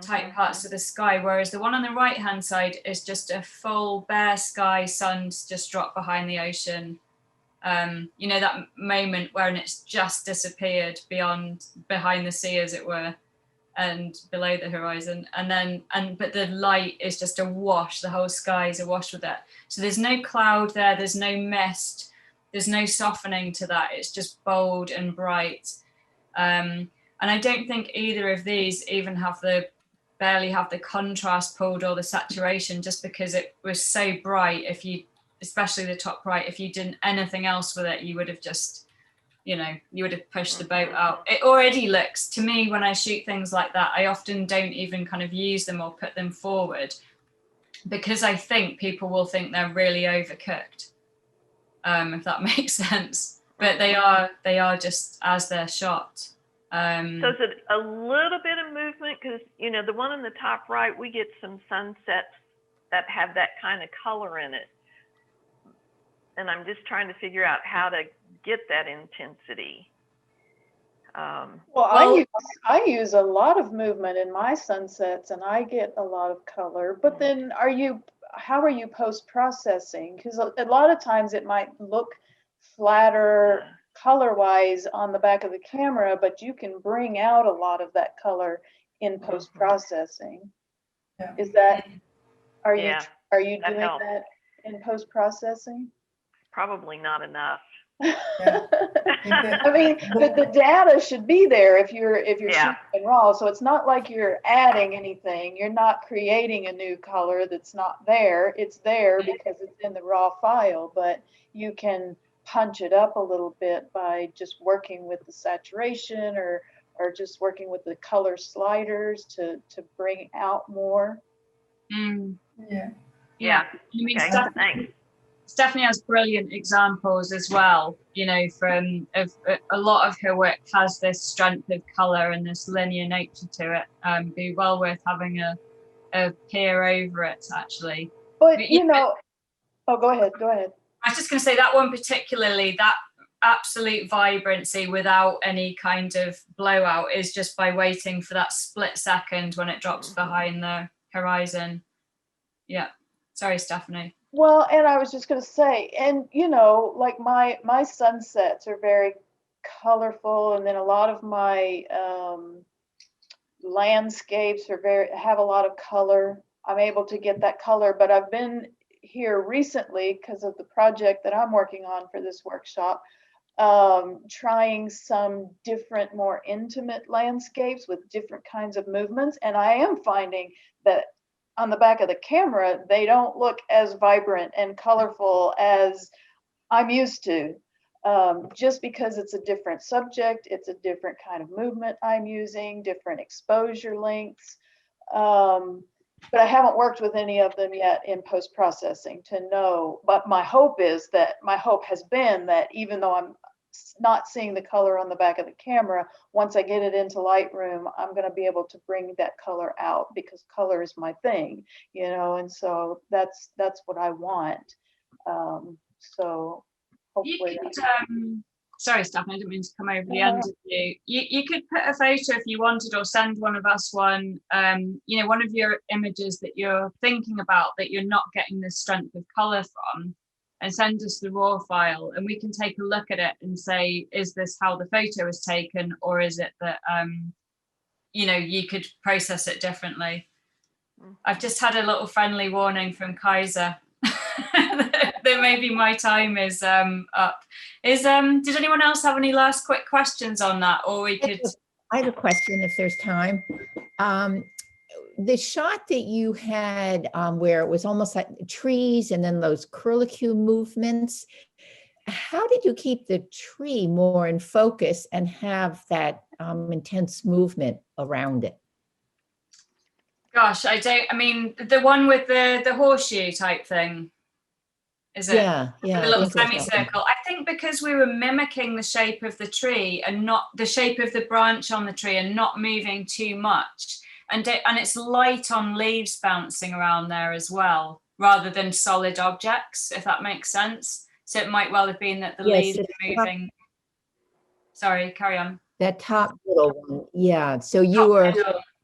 type parts of the sky, whereas the one on the right hand side is just a full bare sky, sun's just dropped behind the ocean. You know, that moment when it's just disappeared behind the sea, as it were. and below the horizon, but the light is just a wash. The whole sky is awash with it. So there's no cloud there, there's no mist, there's no softening to that. It's just bold and bright. And I don't think either of these even barely have the contrast pulled or the saturation, just because it was so bright. Especially the top right, if you did anything else with it, you would have just, you would have pushed the boat out. It already looks, to me, when I shoot things like that, I often don't even kind of use them or put them forward, because I think people will think they're really overcooked, if that makes sense. But they are just as they're shot. So is it a little bit of movement? Because, the one on the top right, we get some sunsets that have that kind of color in it. And I'm just trying to figure out how to get that intensity. I use a lot of movement in my sunsets, and I get a lot of color. But then how are you post-processing? Because a lot of times it might look flatter color-wise on the back of the camera, but you can bring out a lot of that color in post-processing. Yeah. Are you doing helps. that in post-processing? Probably not enough. Yeah. I mean, the data should be there if you're shooting in RAW. So it's not like you're adding anything. You're not creating a new color that's not there. It's there because it's in the RAW file, but you can punch it up a little bit by just working with the saturation or just working with the color sliders to bring out more. Yeah. Okay, thanks. Stephanie has brilliant examples as well, from a lot of her work has this strength of color and this linear nature to it. Be well worth having a peer over it, actually. But go ahead. I was just going to say that one particularly, that absolute vibrancy without any kind of blowout is just by waiting for that split second when it drops behind the horizon. Yeah. Sorry, Stephanie. Well, and I was just going to say, and like my sunsets are very colorful, and then a lot of my landscapes have a lot of color. I'm able to get that color, but I've been here recently because of the project that I'm working on for this workshop, trying some different, more intimate landscapes with different kinds of movements, and I am finding that on the back of the camera, they don't look as vibrant and colorful as I'm used to, just because it's a different subject, it's a different kind of movement I'm using, different exposure lengths. But I haven't worked with any of them yet in post-processing to know, but my hope has been that even though I'm not seeing the color on the back of the camera, once I get it into Lightroom, I'm going to be able to bring that color out, because color is my thing, and so that's what I want. So hopefully sorry, Stephanie, I didn't mean to come over the end of you. You could put a photo if you wanted, or send one of us one, one of your images that you're thinking about that you're not getting the strength of color from, and send us the raw file, and we can take a look at it and say, is this how the photo was taken, or is it that you could process it differently? I've just had a little friendly warning from Kaiser that maybe my time is up. Did anyone else have any last quick questions on that, or we could? I have a question if there's time. The shot that you had where it was almost like trees and then those curlicue movements, how did you keep the tree more in focus and have that intense movement around it? Gosh, I mean, the one with the horseshoe type thing, is it? Yeah. The little semicircle. I think because we were mimicking the shape of the tree and not the shape of the branch on the tree and not moving too much. And it's light on leaves bouncing around there as well, rather than solid objects, if that makes sense. So it might well have been that the leaves are moving. Sorry, carry on. That top little one, yeah. So you were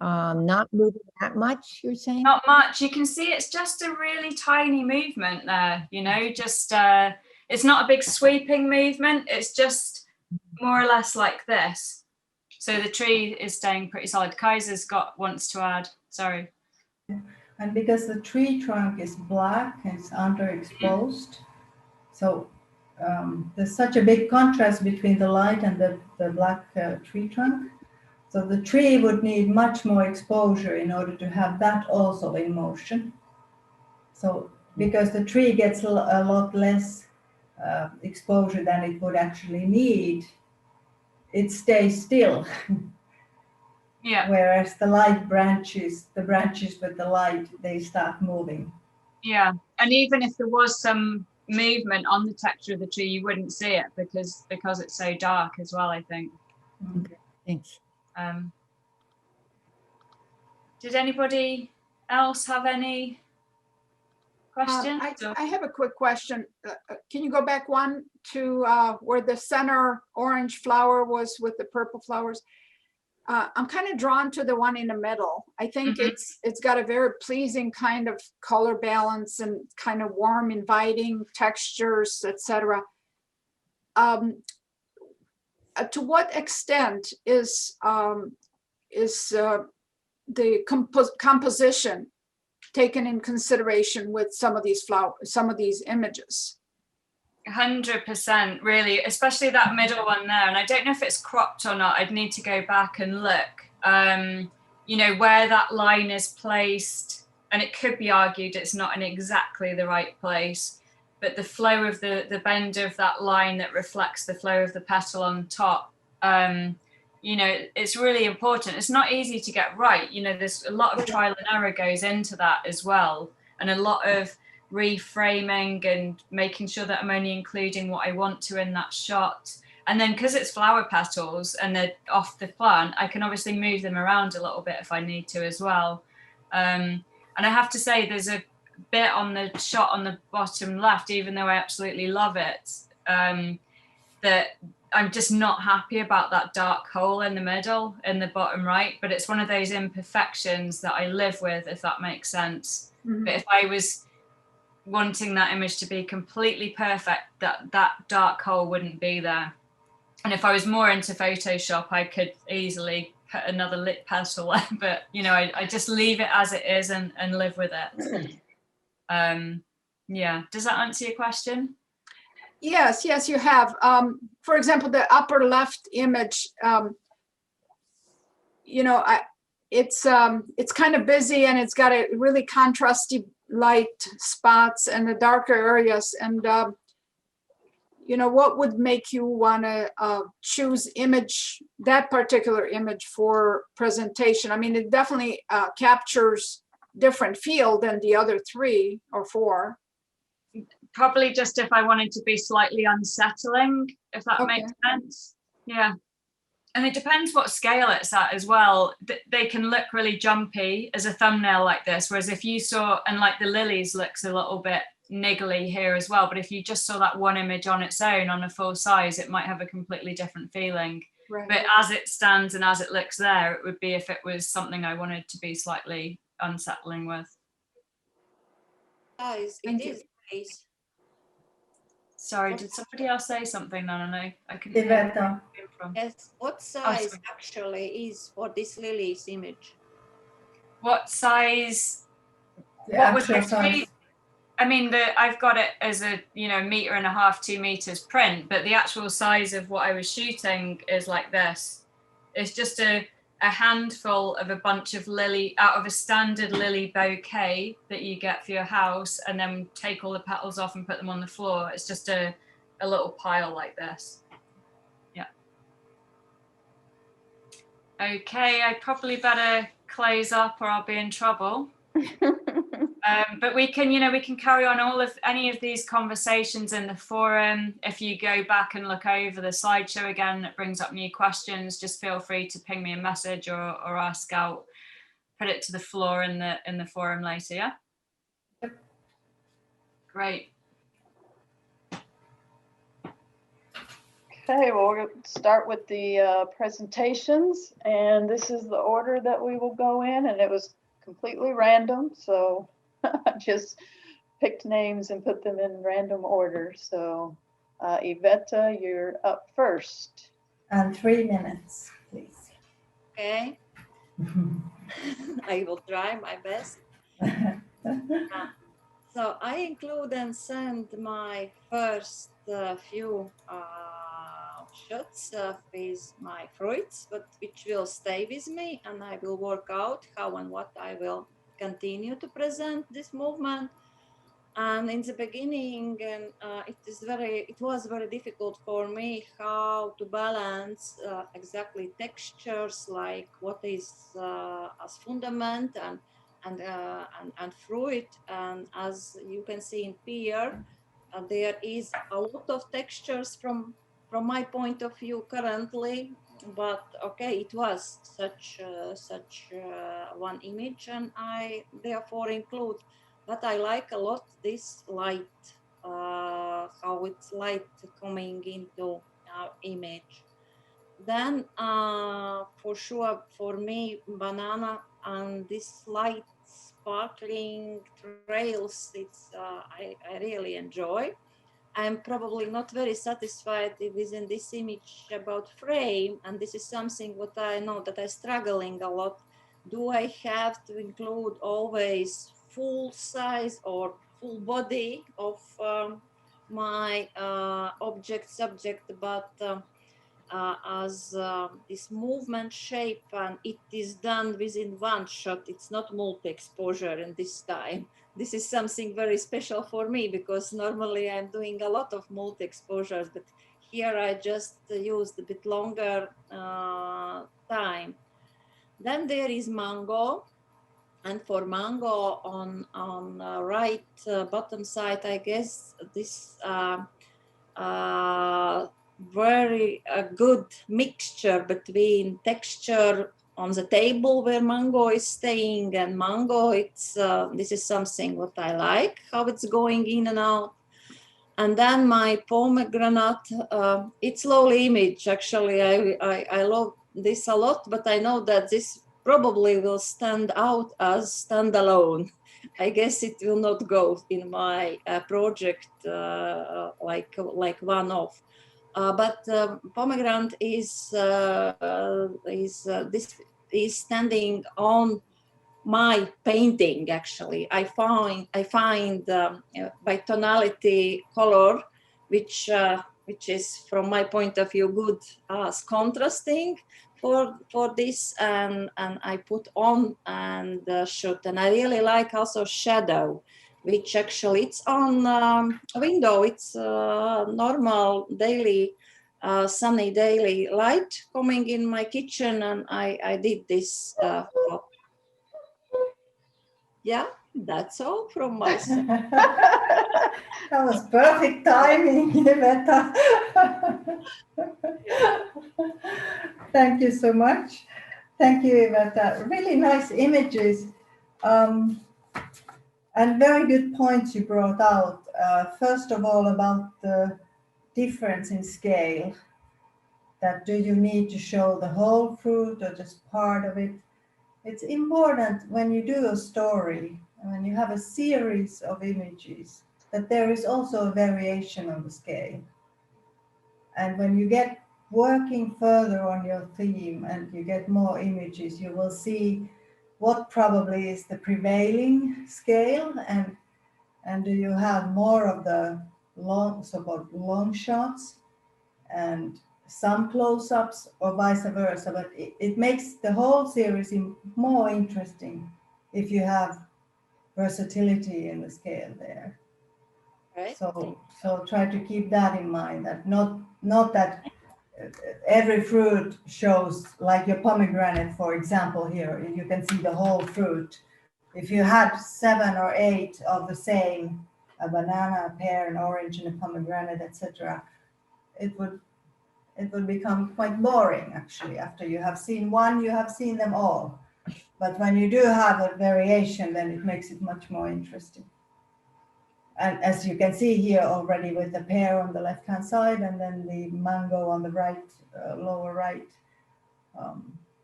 not moving that much, you're saying? Not much. You can see it's just a really tiny movement there, just it's not a big sweeping movement. It's just more or less like this. So the tree is staying pretty solid. Kaiser's wants to add, sorry. And because the tree trunk is black, it's underexposed, so there's such a big contrast between the light and the black tree trunk. So the tree would need much more exposure in order to have that also in motion. So because the tree gets a lot less exposure than it would actually need, it stays still. Yeah. Whereas the branches with the light, they start moving. Yeah, and even if there was some movement on the texture of the tree, you wouldn't see it because it's so dark as well, I think. Okay, thanks. Did anybody else have any questions? I have a quick question. Can you go back one to where the center orange flower was with the purple flowers? I'm kind of drawn to the one in the middle. I think it's got a very pleasing kind of color balance and kind of warm, inviting textures, etc. To what extent is the composition taken in consideration with some of these images? 100%, really, especially that middle one there. And I don't know if it's cropped or not. I'd need to go back and look, you know, where that line is placed. And it could be argued it's not in exactly the right place, but the flow of the bend of that line that reflects the flow of the petal on top, you know, it's really important. It's not easy to get right. You know, there's a lot of trial and error goes into that as well. And a lot of reframing and making sure that I'm only including what I want to in that shot. And then because it's flower petals and they're off the plant, I can obviously move them around a little bit if I need to as well. And I have to say there's a bit on the shot on the bottom left, even though I absolutely love it, that I'm just not happy about that dark hole in the middle, in the bottom right, but it's one of those imperfections that I live with, if that makes sense. But if I was wanting that image to be completely perfect, that dark hole wouldn't be there. And if I was more into Photoshop, I could easily put another lit petal there, but you know, I just leave it as it is and live with it. Yeah, does that answer your question? Yes, you have. For example, the upper left image, you know, it's kind of busy and it's got a really contrasty light spots and the darker areas. And you know, what would make you want to choose that particular image for presentation? I mean, it definitely captures different field than the other 3 or 4. Probably just if I wanted to be slightly unsettling, if that makes sense. Yeah. And it depends what scale it's at as well. They can look really jumpy as a thumbnail like this, whereas if you saw, and like the lilies looks a little bit niggly here as well, but if you just saw that one image on its own on a full size, it might have a completely different feeling. Right. But as it stands and as it looks there, it would be if it was something I wanted to be slightly unsettling with. It is nice. Sorry, did somebody else say something? No, I couldn't hear Iveta. where it came from. Yes, what size actually is for this lily's image? What size? What was the size? I mean, I've got it as a 1.5 meters, 2 meters print, but the actual size of what I was shooting is like this. It's just a handful of a bunch of lily out of a standard lily bouquet that you get for your house, and then take all the petals off and put them on the floor. It's just a little pile like this. Yeah. Okay, I probably better close up or I'll be in trouble. But we can carry on any of these conversations in the forum. If you go back and look over the slideshow again, it brings up new questions. Just feel free to ping me a message or ask out. Put it to the floor in the forum later. Yeah. Yep. Great. Okay, well, we'll start with the presentations, and this is the order that we will go in, and it was completely random, so I just picked names and put them in random order. So Iveta, you're up first. And 3 minutes, please. Okay. I will try my best. So I include and send my first few shots with my fruits, but which will stay with me, and I will work out how and what I will continue to present this movement. And in the beginning, it was very difficult for me how to balance exactly textures, like what is as fundament and fruit. And as you can see in here, there is a lot of textures from my point of view currently. But okay, it was such one image, and I therefore include. But I like a lot this light, how it's light coming into our image. Then for sure, for me, banana and this light sparkling trails, I really enjoy. I'm probably not very satisfied within this image about frame, and this is something what I know that I'm struggling a lot. Do I have to include always full size or full body of my object subject, but as this movement shape, and it is done within one shot. It's not multi-exposure in this time. This is something very special for me, because normally I'm doing a lot of multi-exposures, but here I just used a bit longer time. Then there is mango. And for mango on right bottom side, I guess this very good mixture between texture on the table where mango is staying and mango. It's this is something what I like, how it's going in and out. And then my pomegranate, it's low image. Actually, I love this a lot, but I know that this probably will stand out as standalone. I guess it will not go in my project like one-off. But pomegranate is this is standing on my painting. Actually, I find by tonality color, which is from my point of view good as contrasting for this, and I put on and shoot. And I really like also shadow, which actually it's on window. It's normal daily sunny daily light coming in my kitchen, and I did this yeah, that's all from my side. That was perfect timing, Iveta. Thank you so much. Thank you, Iveta. Really nice images. And very good points you brought out. First of all, about the difference in scale. That do you need to show the whole fruit or just part of it? It's important when you do a story, when you have a series of images, that there is also a variation on the scale. And when you get working further on your theme and you get more images, you will see what probably is the prevailing scale, and do you have more of the so-called long shots and some close-ups, or vice versa. But it makes the whole series more interesting if you have versatility in the scale there. Right. So try to keep that in mind, that not that every fruit shows, like your pomegranate, for example. Here you can see the whole fruit. If you had 7 or 8 of the same, a banana, a pear, an orange, and a pomegranate, etc., it would become quite boring. Actually, after you have seen one, you have seen them all. But when you do have a variation, then it makes it much more interesting. And as you can see here already, with the pear on the left-hand side and then the mango on the right, lower right,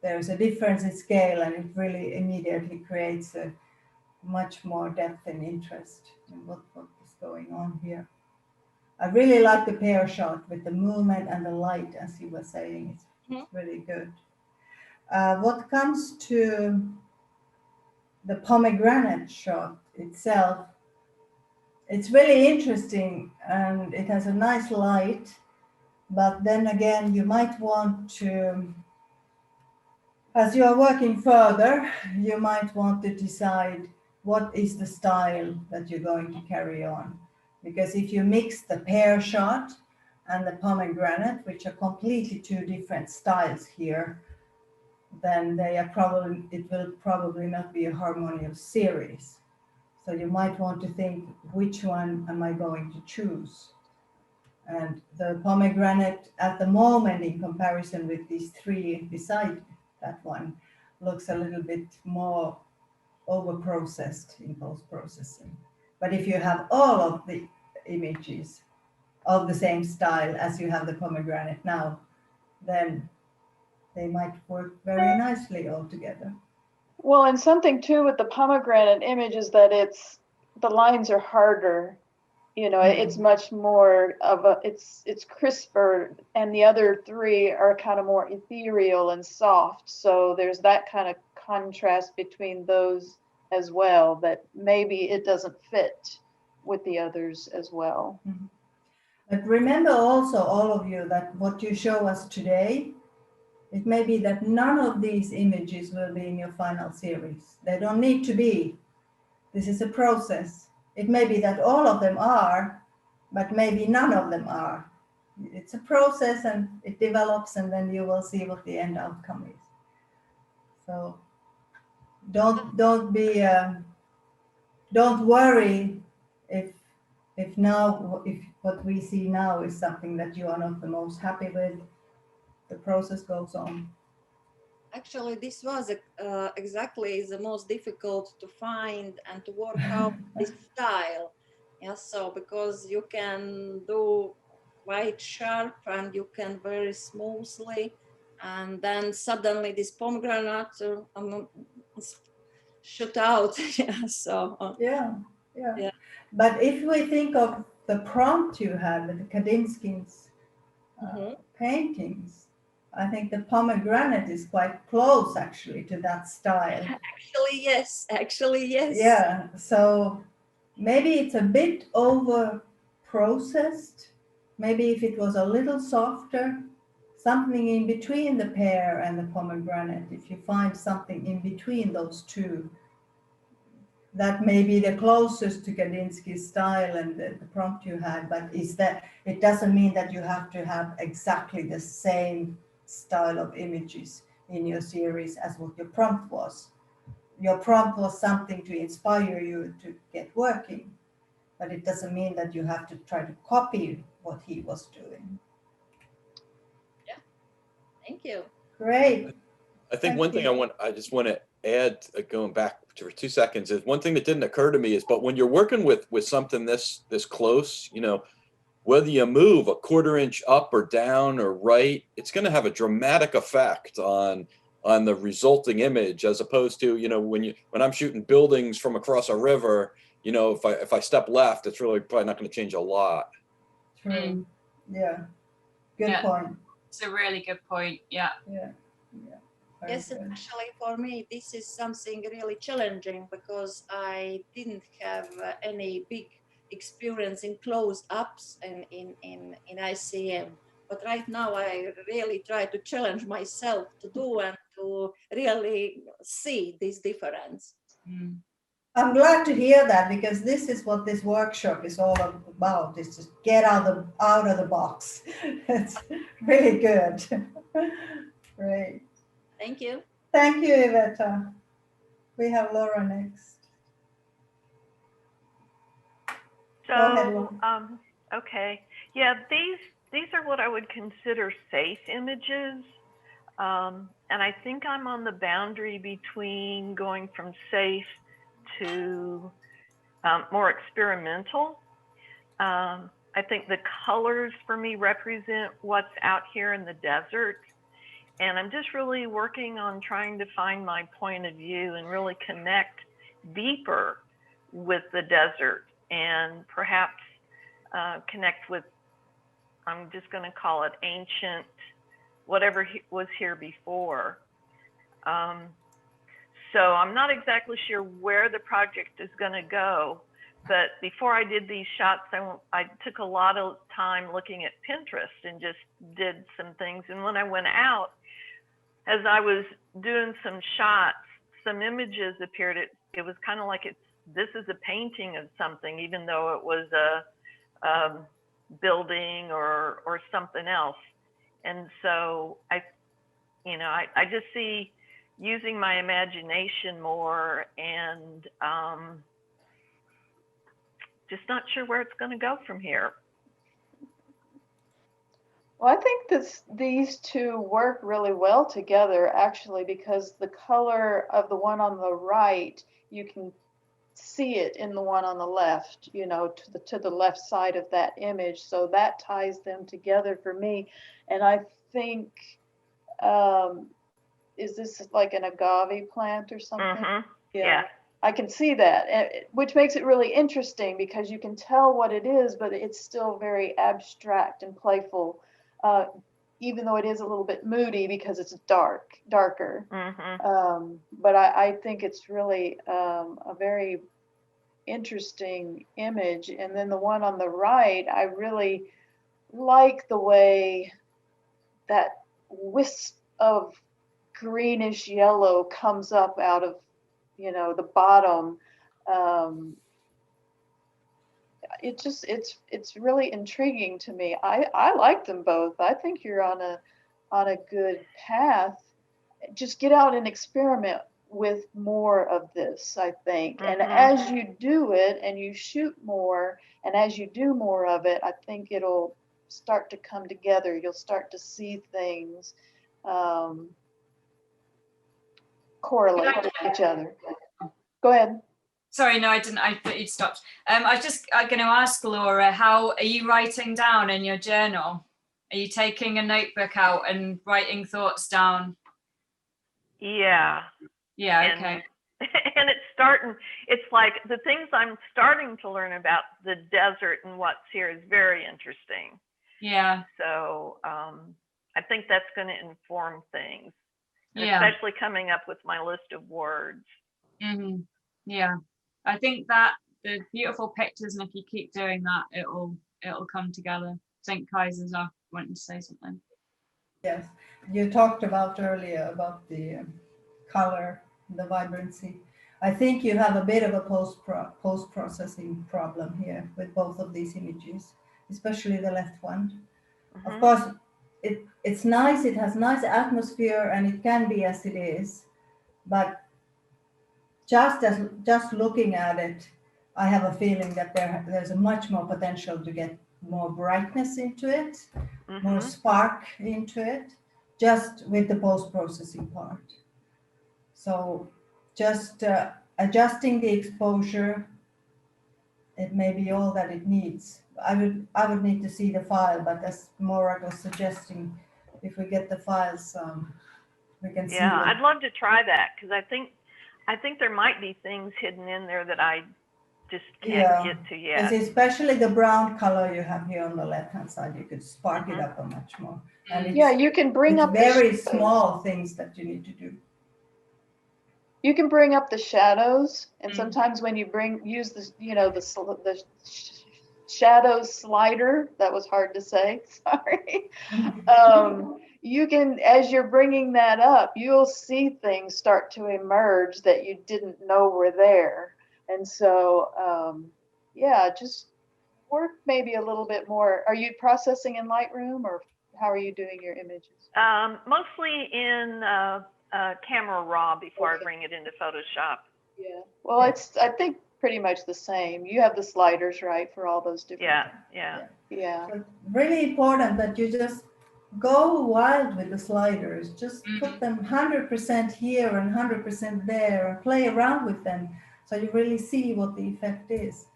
there's a difference in scale, and it really immediately creates a much more depth and interest in what is going on here. I really like the pear shot with the movement and the light, as you were saying. It's really good. What comes to the pomegranate shot itself, it's really interesting and it has a nice light, but then again, you might want to, as you are working further, you might want to decide what is the style that you're going to carry on. Because if you mix the pear shot and the pomegranate, which are completely two different styles here, then it will probably not be a harmonious series. So you might want to think, which one am I going to choose? And the pomegranate at the moment, in comparison with these three beside that one, looks a little bit more over-processed in post-processing. But if you have all of the images of the same style as you have the pomegranate now, then they might work very nicely all together. Well, and something too with the pomegranate image is that the lines are harder. You know, it's much more of it's crisper, and the other three are kind of more ethereal and soft. So there's that kind of contrast between those as well, that maybe it doesn't fit with the others as well. But remember also, all of you, that what you show us today, it may be that none of these images will be in your final series. They don't need to be. This is a process. It may be that all of them are, but maybe none of them are. It's a process and it develops, and then you will see what the end outcome is. So don't worry if what we see now is something that you are not the most happy with. The process goes on. Actually, this was exactly the most difficult to find and to work out this style. Yeah, so because you can do quite sharp and you can very smoothly, and then suddenly this pomegranate shoot out. Yeah, so Yeah. Yeah. But if we think of the prompt you had with the Kandinsky's paintings, I think the pomegranate is quite close actually to that style. Actually, yes. Yeah, so maybe it's a bit over processed. Maybe if it was a little softer, something in between the pear and the pomegranate, if you find something in between those two, that may be the closest to Kandinsky's style and the prompt you had, but it doesn't mean that you have to have exactly the same style of images in your series as what your prompt was. Your prompt was something to inspire you to get working, but it doesn't mean that you have to try to copy what he was doing. Yeah, thank you. Great. I think one thing I just want to add, going back for 2 seconds, is one thing that didn't occur to me is, but when you're working with something this close, you know, whether you move a 1/4 inch up or down or right, it's going to have a dramatic effect on the resulting image, as opposed to, you know, when I'm shooting buildings from across a river, you know, if I step left, it's really probably not going to change a lot. True. Yeah. Good point. It's a really good point. Yeah. Yeah. Yes, especially for me, this is something really challenging because I didn't have any big experience in close-ups and in ICM. But right now, I really try to challenge myself to do and to really see this difference. I'm glad to hear that, because this is what this workshop is all about, is to get out of the box. It's really good. Great. Thank you. Thank you, Iveta. We have Laura next. So, Go ahead, Laura. okay. Yeah, these are what I would consider safe images. And I think I'm on the boundary between going from safe to more experimental. I think the colors for me represent what's out here in the desert. And I'm just really working on trying to find my point of view and really connect deeper with the desert, and perhaps connect with, I'm just going to call it ancient, whatever was here before. So I'm not exactly sure where the project is going to go, but before I did these shots, I took a lot of time looking at Pinterest and just did some things. And when I went out, as I was doing some shots, some images appeared. It was kind of like this is a painting of something, even though it was a building or something else. And so I just see using my imagination more, and just not sure where it's going to go from here. Well, I think these two work really well together, actually, because the color of the one on the right, you can see it in the one on the left, you know, to the left side of that image. So that ties them together for me. And I think, is this like an agave plant or something? Mm-hmm. Yeah. I can see that, which makes it really interesting because you can tell what it is, but it's still very abstract and playful, even though it is a little bit moody because it's darker. Mm-hmm. But I think it's really a very interesting image. And then the one on the right, I really like the way that wisp of greenish yellow comes up out of, you know, the bottom. It's really intriguing to me. I like them both. I think you're on a good path. Just get out and experiment with more of this, I think. Mm-hmm. And as you do it and you shoot more, and as you do more of it, I think it'll start to come together. You'll start to see things correlate with each other. Go ahead. Sorry, no, I didn't. I thought you'd stopped. I was just going to ask Laura, how are you writing down in your journal? Are you taking a notebook out and writing thoughts down? Yeah. Yeah, okay. And it's like the things I'm starting to learn about the desert and what's here is very interesting. Yeah. So I think that's going to inform things, yeah. Especially coming up with my list of words. Mm-hmm. Yeah, I think that the beautiful pictures, and if you keep doing that, it'll come together. I think Kaiser's wanting to say something. Yes, you talked about earlier about the color, the vibrancy. I think you have a bit of a post-processing problem here with both of these images, especially the left one. Mm-hmm. Of course, it's nice, it has nice atmosphere, and it can be as it is, but just looking at it, I have a feeling that there's a much more potential to get more brightness into it, mm-hmm. more spark into it, just with the post-processing part. So just adjusting the exposure, it may be all that it needs. I would need to see the file, but as Morag was suggesting, if we get the files, we can see. Yeah, I'd love to try that, because I think there might be things hidden in there that I just can't get to yet. Especially the brown color you have here on the left-hand side, you could spark it up a much more. And you can bring up very small things that you need to do. You can bring up the shadows, and sometimes when you use the shadow slider, that was hard to say, sorry. You can, as you're bringing that up, you'll see things start to emerge that you didn't know were there. And so, just work maybe a little bit more. Are you processing in Lightroom, or how are you doing your images? Mostly in Camera Raw before I bring it into Photoshop. Yeah, well, it's, I think, pretty much the same. You have the sliders, right, for all those different Yeah. So really important that you just go wild with the sliders. Just put them 100% here and 100% there and play around with them so you really see what the effect is.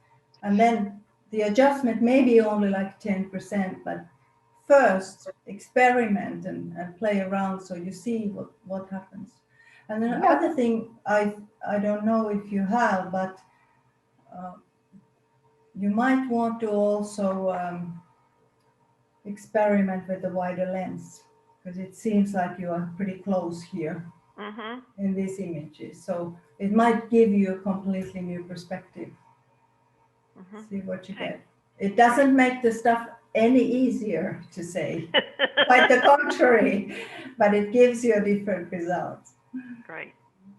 And then the adjustment may be only like 10%, but first experiment and play around so you see what happens. And then other thing, I don't know if you have, but you might want to also experiment with the wider lens, because it seems like you are pretty close here. in these images. So it might give you a completely new perspective. See what you get. It doesn't make the stuff any easier to say, quite the contrary, but it gives you a different result. Great.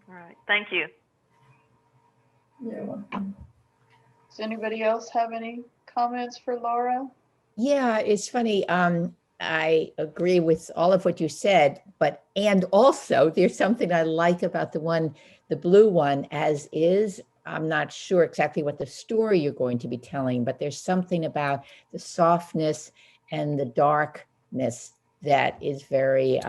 All right. Thank you. You're welcome. Does anybody else have any comments for Laura? Yeah, it's funny. I agree with all of what you said, and also there's something I like about the blue one as is. I'm not sure exactly what the story you're going to be telling, but there's something about the softness and the darkness that is very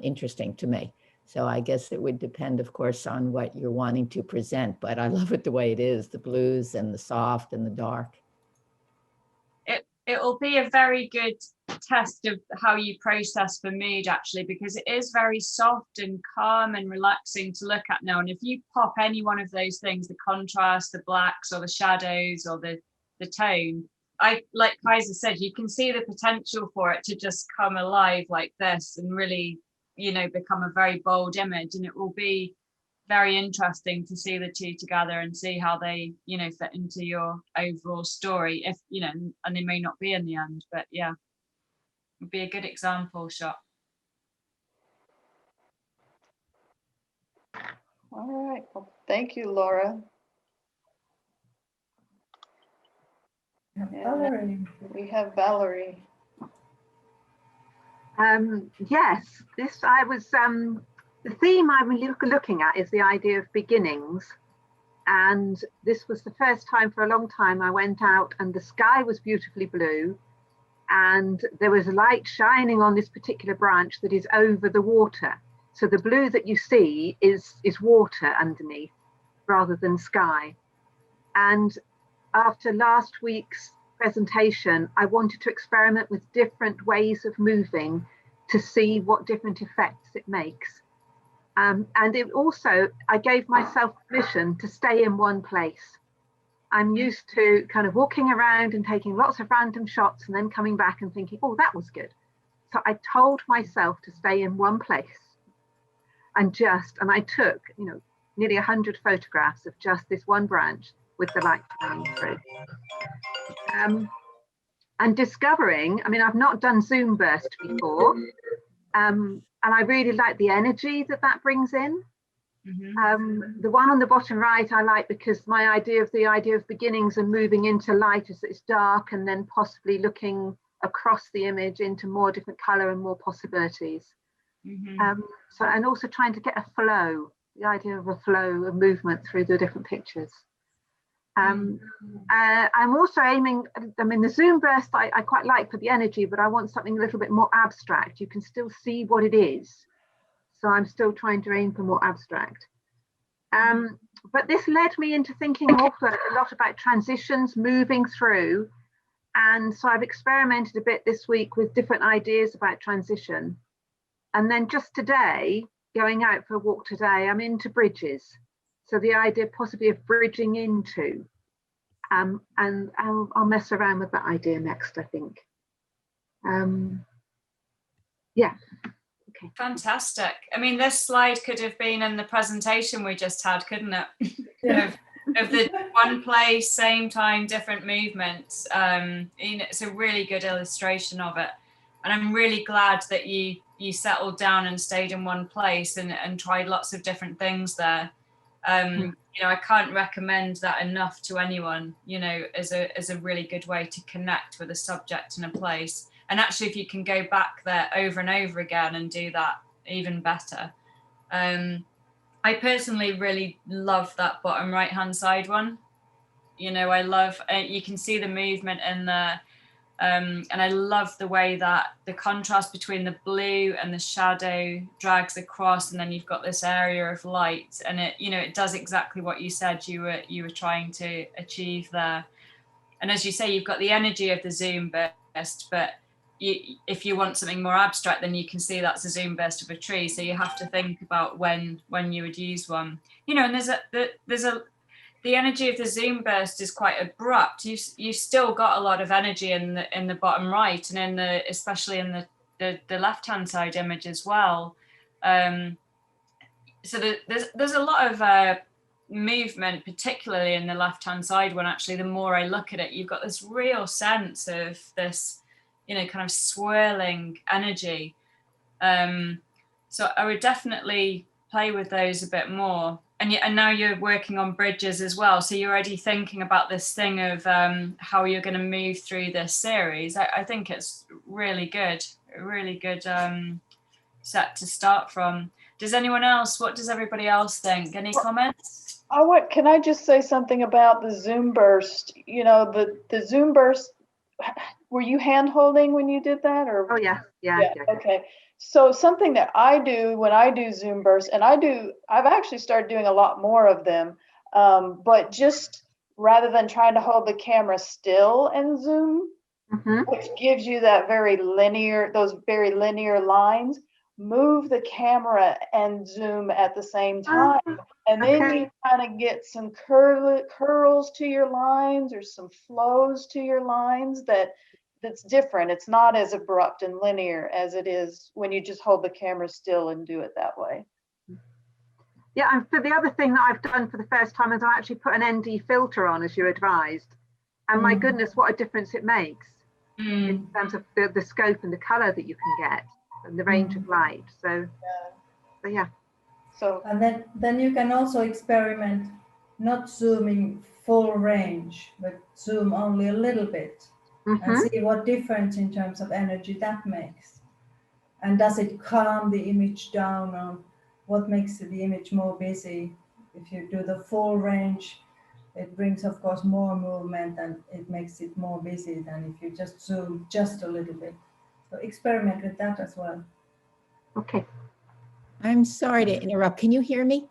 interesting to me. So I guess it would depend, of course, on what you're wanting to present, but I love it the way it is, the blues and the soft and the dark. It will be a very good test of how you process for mood, actually, because it is very soft and calm and relaxing to look at now. And if you pop any one of those things, the contrast, the blacks or the shadows or the tone, like Kaiser said, you can see the potential for it to just come alive like this and really, become a very bold image. And it will be very interesting to see the two together and see how they, fit into your overall story. If, and they may not be in the end, but yeah, it would be a good example shot. All right. Well, thank you, Laura. Valerie. We have Valerie. Yes, the theme I'm looking at is the idea of beginnings. And this was the first time for a long time I went out and the sky was beautifully blue and there was light shining on this particular branch that is over the water. So the blue that you see is water underneath rather than sky. And after last week's presentation, I wanted to experiment with different ways of moving to see what different effects it makes. And it also, I gave myself permission to stay in one place. I'm used to kind of walking around and taking lots of random shots and then coming back and thinking, oh, that was good. So I told myself to stay in one place and I took, nearly 100 photographs of just this one branch with the light shining through. And discovering, I've not done zoom burst before, and I really like the energy that brings in. The one on the bottom right I like because my idea of beginnings and moving into light is that it's dark and then possibly looking across the image into more different color and more possibilities. And also trying to get a flow, the idea of a flow of movement through the different pictures. I'm also aiming, the zoom burst I quite like for the energy, but I want something a little bit more abstract. You can still see what it is. So I'm still trying to aim for more abstract. But this led me into thinking also a lot about transitions moving through. And so I've experimented a bit this week with different ideas about transition. And then just today, going out for a walk today, I'm into bridges. So the idea possibly of bridging into, and I'll mess around with that idea next, I think. Yeah. Okay. Fantastic. This slide could have been in the presentation we just had, couldn't it? Yeah. of the one place, same time, different movements. It's a really good illustration of it. And I'm really glad that you settled down and stayed in one place and tried lots of different things there. I can't recommend that enough to anyone, as a really good way to connect with a subject in a place. And actually, if you can go back there over and over again and do that, even better. I personally really love that bottom right-hand side one. I love, you can see the movement in there. And I love the way that the contrast between the blue and the shadow drags across, and then you've got this area of light, and it does exactly what you said you were trying to achieve there. And as you say, you've got the energy of the zoom burst, but if you want something more abstract, then you can see that's a zoom burst of a tree. So you have to think about when you would use one. And the energy of the zoom burst is quite abrupt. You still got a lot of energy in the bottom right, and especially in the left hand side image as well. so there's a lot of movement, particularly in the left-hand side one. Actually, the more I look at it, you've got this real sense of this, kind of swirling energy. So I would definitely play with those a bit more. And now you're working on bridges as well. So you're already thinking about this thing of how you're going to move through this series. I think it's really good, a really good set to start from. Does anyone else, what does everybody else think? Any comments? Can I just say something about the zoom burst? The zoom burst, were you hand holding when you did that? Or? Oh, yeah. Okay. So something that I do when I do zoom bursts, and I've actually started doing a lot more of them, but just rather than trying to hold the camera still and zoom, which gives you those very linear lines, move the camera and zoom at the same time. And then you kind of get some curls to your lines or some flows to your lines that's different. It's not as abrupt and linear as it is when you just hold the camera still and do it that way. Yeah, and for the other thing that I've done for the first time is I actually put an ND filter on, as you advised. And my goodness, what a difference it makes in terms of the scope and the color that you can get and the range of light. So yeah. So and then you can also experiment not zooming full range, but zoom only a little bit. And see what difference in terms of energy that makes. And does it calm the image down, or what makes the image more busy? If you do the full range, it brings, of course, more movement and it makes it more busy than if you just zoom just a little bit. So experiment with that as well. Okay. I'm sorry to interrupt. Can you hear me?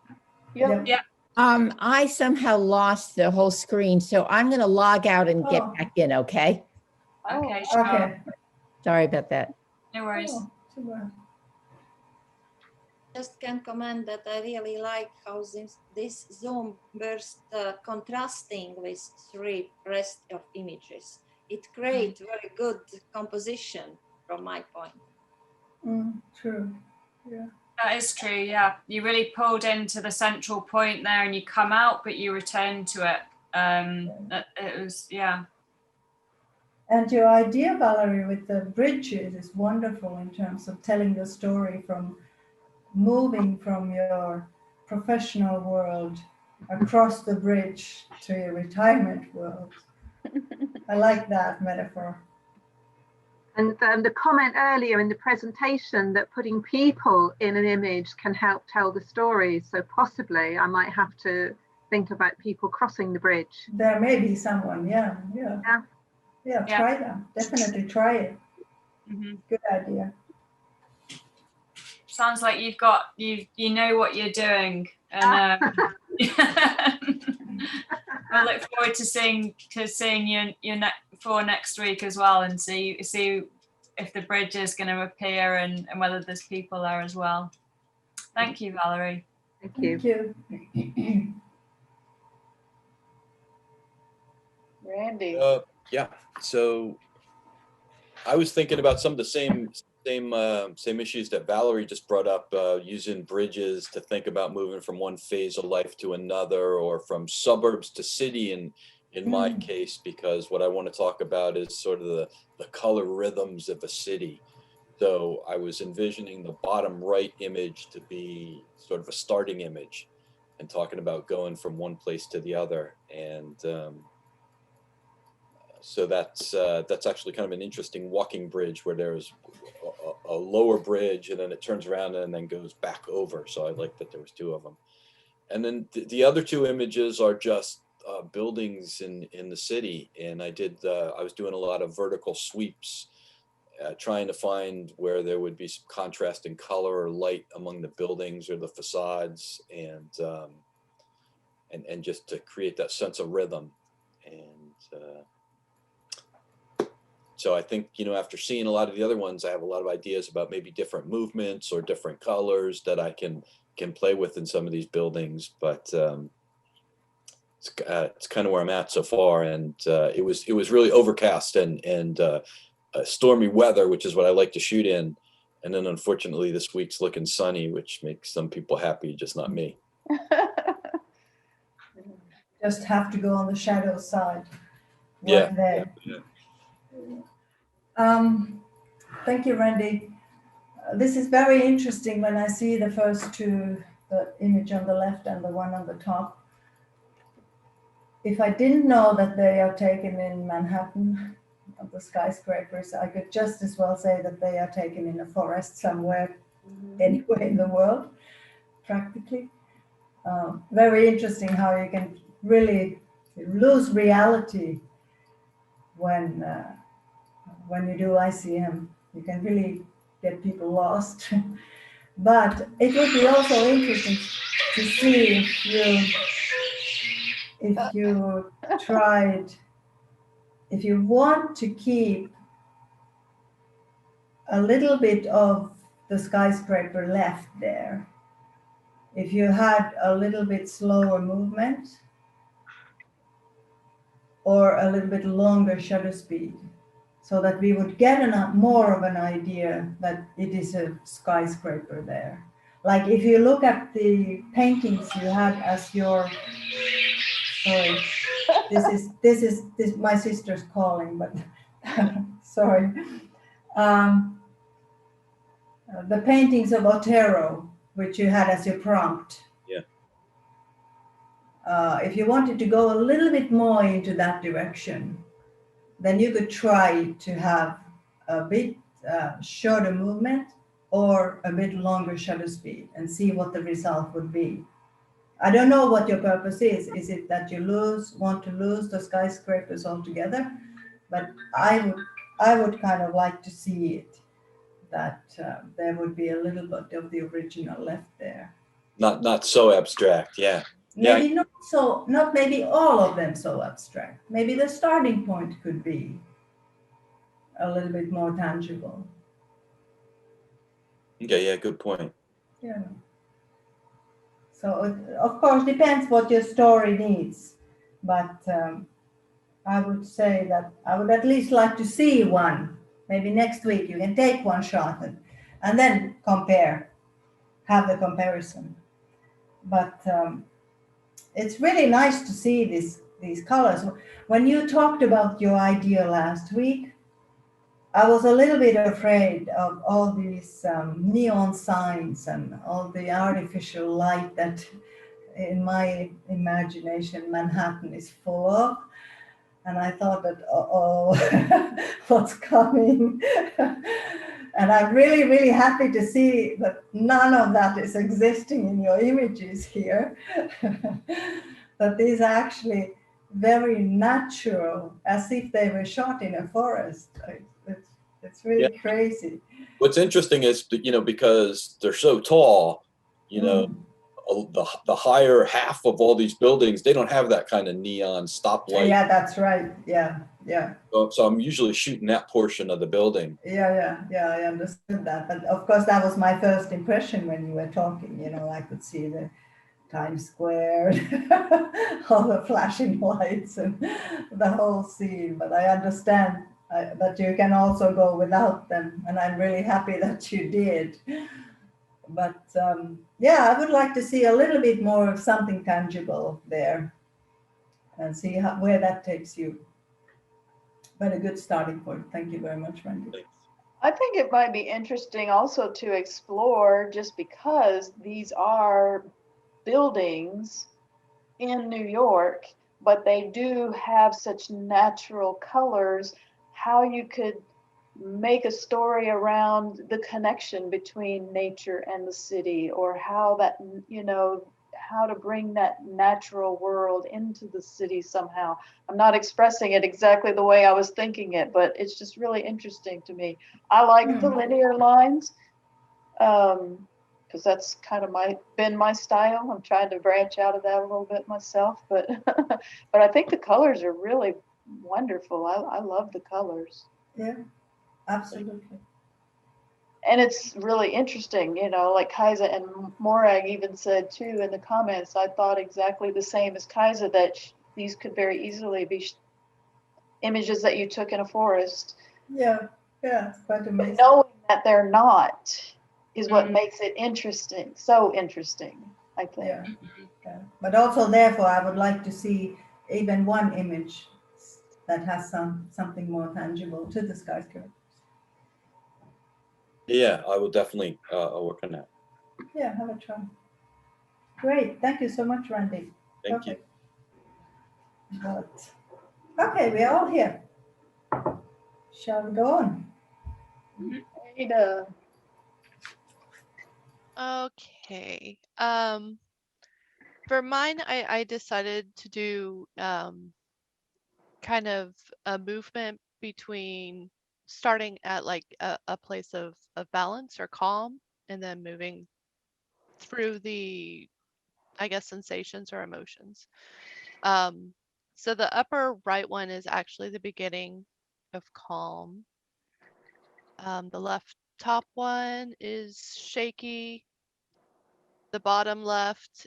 Yep. Yeah. I somehow lost the whole screen, so I'm going to log out and get back in, okay? Okay, sure. Okay. Sorry about that. No worries. Just can comment that I really like how this zoom burst contrasting with three rest of images. It creates very good composition from my point. True. Yeah. That is true, yeah. You really pulled into the central point there and you come out, but you return to it. It was, yeah. And your idea, Valerie, with the bridges is wonderful in terms of telling the story from moving from your professional world across the bridge to your retirement world. I like that metaphor. And the comment earlier in the presentation that putting people in an image can help tell the story. So possibly I might have to think about people crossing the bridge. There may be someone, yeah, try that. Definitely try it. Good idea. Sounds like you know what you're doing, and I look forward to seeing you for next week as well, and see if the bridge is going to appear and whether there's people there as well. Thank you, Valerie. Thank you. Thank you. Randy. Yeah. So I was thinking about some of the same issues that Valerie just brought up, using bridges to think about moving from one phase of life to another, or from suburbs to city in my case, because what I want to talk about is sort of the color rhythms of a city. So I was envisioning the bottom right image to be sort of a starting image and talking about going from one place to the other. And so that's actually kind of an interesting walking bridge, where there's a lower bridge and then it turns around and then goes back over. So I like that there was two of them. And then the other two images are just buildings in the city. And I was doing a lot of vertical sweeps, trying to find where there would be some contrast in color or light among the buildings or the facades, and just to create that sense of rhythm. And so I think, after seeing a lot of the other ones, I have a lot of ideas about maybe different movements or different colors that I can play with in some of these buildings. But it's kind of where I'm at so far. And it was really overcast and stormy weather, which is what I like to shoot in. And then unfortunately this week's looking sunny, which makes some people happy, just not me. Just have to go on the shadow side. Yeah, Right there. Thank you, Randy. This is very interesting when I see the first two, the image on the left and the one on the top. If I didn't know that they are taken in Manhattan, the skyscrapers, I could just as well say that they are taken in a forest somewhere, anywhere in the world, practically. Very interesting how you can really lose reality when you do ICM. You can really get people lost. But it would be also interesting to see if you tried, if you want to keep a little bit of the skyscraper left there, if you had a little bit slower movement or a little bit longer shutter speed, so that we would get more of an idea that it is a skyscraper there. Like if you look at the paintings you had as your, sorry, this is my sister's calling, but sorry. The paintings of Otero, which you had as your prompt. Yeah. If you wanted to go a little bit more into that direction, then you could try to have a bit shorter movement or a bit longer shutter speed and see what the result would be. I don't know what your purpose is. Is it that you want to lose the skyscrapers altogether? But I would kind of like to see it, that there would be a little bit of the original left there. Not so abstract, yeah. Maybe not maybe all of them so abstract. Maybe the starting point could be a little bit more tangible. Okay, yeah, good point. Yeah. So it, of course, depends what your story needs, but I would say that I would at least like to see one. Maybe next week you can take one shot and then compare, have the comparison. But it's really nice to see these colors. When you talked about your idea last week, I was a little bit afraid of all these neon signs and all the artificial light that in my imagination Manhattan is full of. And I thought that, what's coming? And I'm really, really happy to see that none of that is existing in your images here. That these are actually very natural, as if they were shot in a forest. It's really crazy. What's interesting is, because they're so tall, the higher half of all these buildings, they don't have that kind of neon stoplight. Yeah, that's right. Yeah. So I'm usually shooting that portion of the building. Yeah, I understood that. But of course, that was my first impression when you were talking. I could see the Times Square, all the flashing lights and the whole scene. But I understand that you can also go without them. And I'm really happy that you did. But I would like to see a little bit more of something tangible there and see where that takes you. But a good starting point. Thank you very much, Randy. I think it might be interesting also to explore, just because these are buildings in New York, but they do have such natural colors, how you could make a story around the connection between nature and the city, or how that, how to bring that natural world into the city somehow. I'm not expressing it exactly the way I was thinking it, but it's just really interesting to me. I like the linear lines, because that's kind of been my style. I'm trying to branch out of that a little bit myself, but but I think the colors are really wonderful. I love the colors. Yeah, absolutely. And it's really interesting, like Kaisa and Morag even said too in the comments, I thought exactly the same as Kaisa, that these could very easily be images that you took in a forest. Yeah, Yeah, it's quite But amazing. knowing that they're not is what Mhm. makes it interesting, so interesting, I think. Yeah, yeah. But also, therefore, I would like to see even one image that has something more tangible to the skyscraper. Yeah, I will definitely work on that. Yeah, have a try. Great, thank you so much, Randy. Thank you. Perfect. But, okay, we're all here. Shall we go on? Ada, Okay. For mine, I decided to do kind of a movement between starting at like a place of balance or calm and then moving through the, I guess, sensations or emotions. So the upper right one is actually the beginning of calm. The left top one is shaky. The bottom left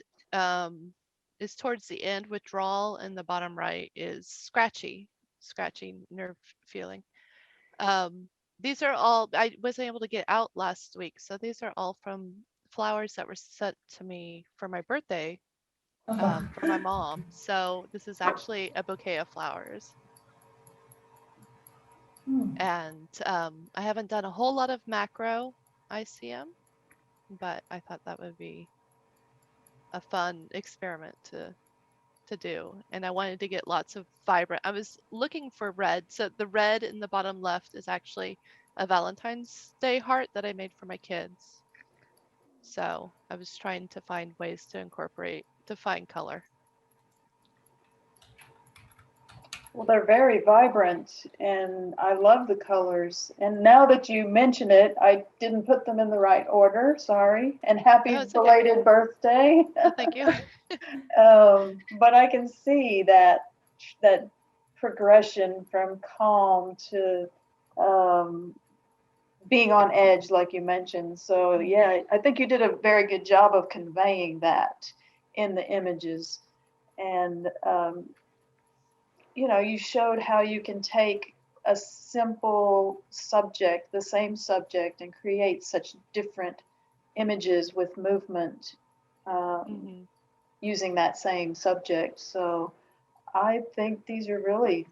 is towards the end, withdrawal, and the bottom right is scratchy nerve feeling. These are all, I wasn't able to get out last week, so these are all from flowers that were sent to me for my birthday from my mom. So this is actually a bouquet of flowers. And I haven't done a whole lot of macro ICM, but I thought that would be a fun experiment to do. And I wanted to get lots of vibrant. I was looking for red. So the red in the bottom left is actually a Valentine's Day heart that I made for my kids. So I was trying to find ways to incorporate, to find color. well, they're very vibrant and I love the colors. And now that you mention it, I didn't put them in the right order, sorry. And happy Oh, it's okay. belated birthday. Oh, thank you. But I can see that progression from calm to being on edge, like you mentioned. So yeah, I think you did a very good job of conveying that in the images. And you know, you showed how you can take a simple subject, the same subject, and create such different images with movement using that same subject. So I think these are really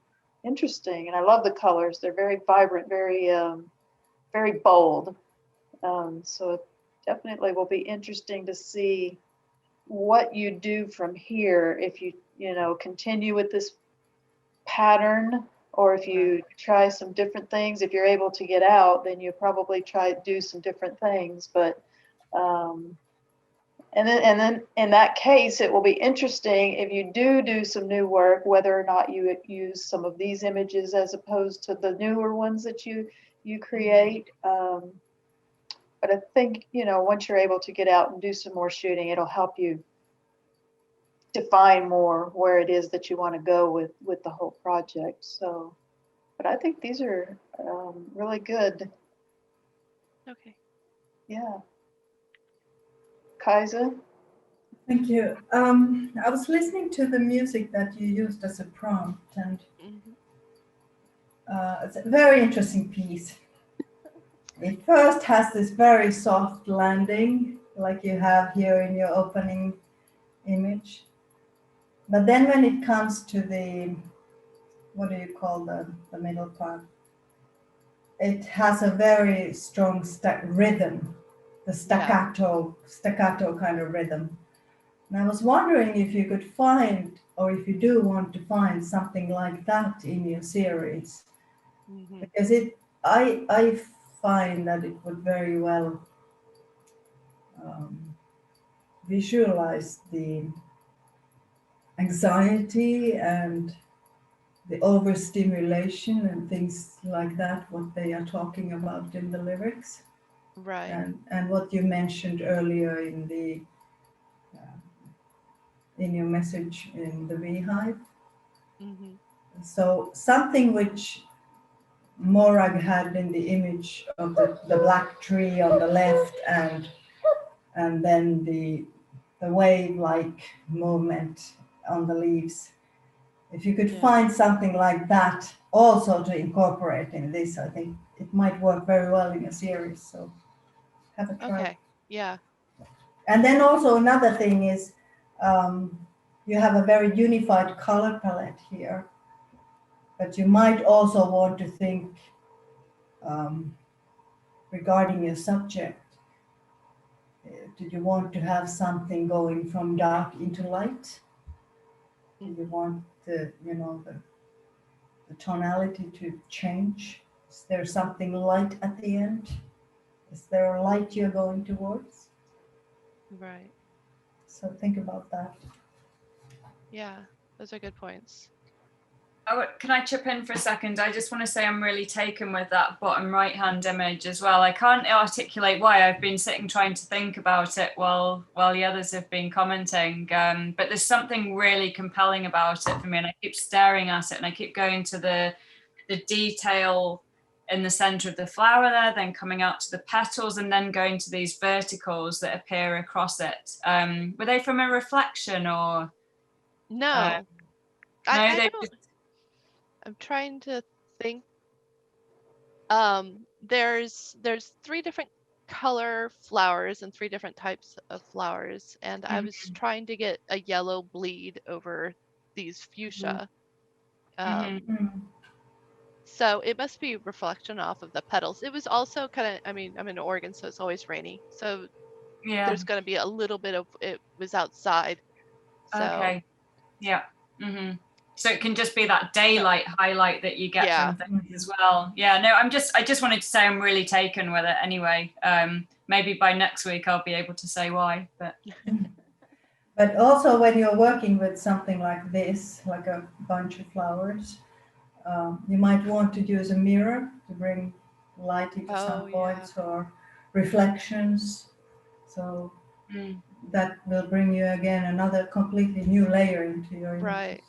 interesting, and I love the colors. They're very vibrant, very bold. So it definitely will be interesting to see what you do from here if you continue with this pattern, or if you try some different things. If you're able to get out, then you probably do some different things. But and then in that case, it will be interesting if you do some new work, whether or not you use some of these images as opposed to the newer ones that you create. But I think, once you're able to get out and do some more shooting, it'll help you define more where it is that you want to go with the whole project. So, but I think these are really good. Okay. Yeah. Kaisa? Thank you. I was listening to the music that you used as a prompt, and it's a very interesting piece. It first has this very soft landing, like you have here in your opening image. But then when it comes to the, what do you call the middle part? It has a very strong rhythm, the staccato kind of rhythm. And I was wondering if you could find, or if you do want to find something like that in your series, because I find that it would very well visualize the anxiety and the overstimulation and things like that, what they are talking about in the lyrics. Right. And what you mentioned earlier in your message in the beehive. So something which Morag had in the image of the black tree on the left, and then the wave-like movement on the leaves. If you could find something like that also to incorporate in this. I think it might work very well in a series, so have a try. Okay. Yeah. And then also another thing is you have a very unified color palette here, but you might also want to think regarding your subject. Do you want to have something going from dark into light? Do you want the tonality to change? Is there something light at the end? Is there a light you're going towards? Right. So think about that. Yeah. Those are good points. Oh, can I chip in for a second? I just want to say I'm really taken with that bottom right-hand image as well. I can't articulate why. I've been sitting trying to think about it while the others have been commenting. But there's something really compelling about it for me, and I keep staring at it, and I keep going to the detail in the center of the flower there, then coming out to the petals, and then going to these verticals that appear across it. Were they from a reflection or? No. No, they. I'm trying to think. There's 3 different color flowers and 3 different types of flowers, and I was trying to get a yellow bleed over these fuchsia. So it must be reflection off of the petals. It was also kind of, I mean, I'm in Oregon, so it's always rainy, so there's going to be a little bit of, it was outside. So. Okay. Yeah. So it can just be that daylight highlight that you get from things as well. Yeah, no, I just wanted to say I'm really taken with it anyway. Maybe by next week I'll be able to say why, But also when you're working with something like this, like a bunch of flowers, you might want to use a mirror to bring light into some points or reflections. So that will bring you again another completely new layer into your images. Right.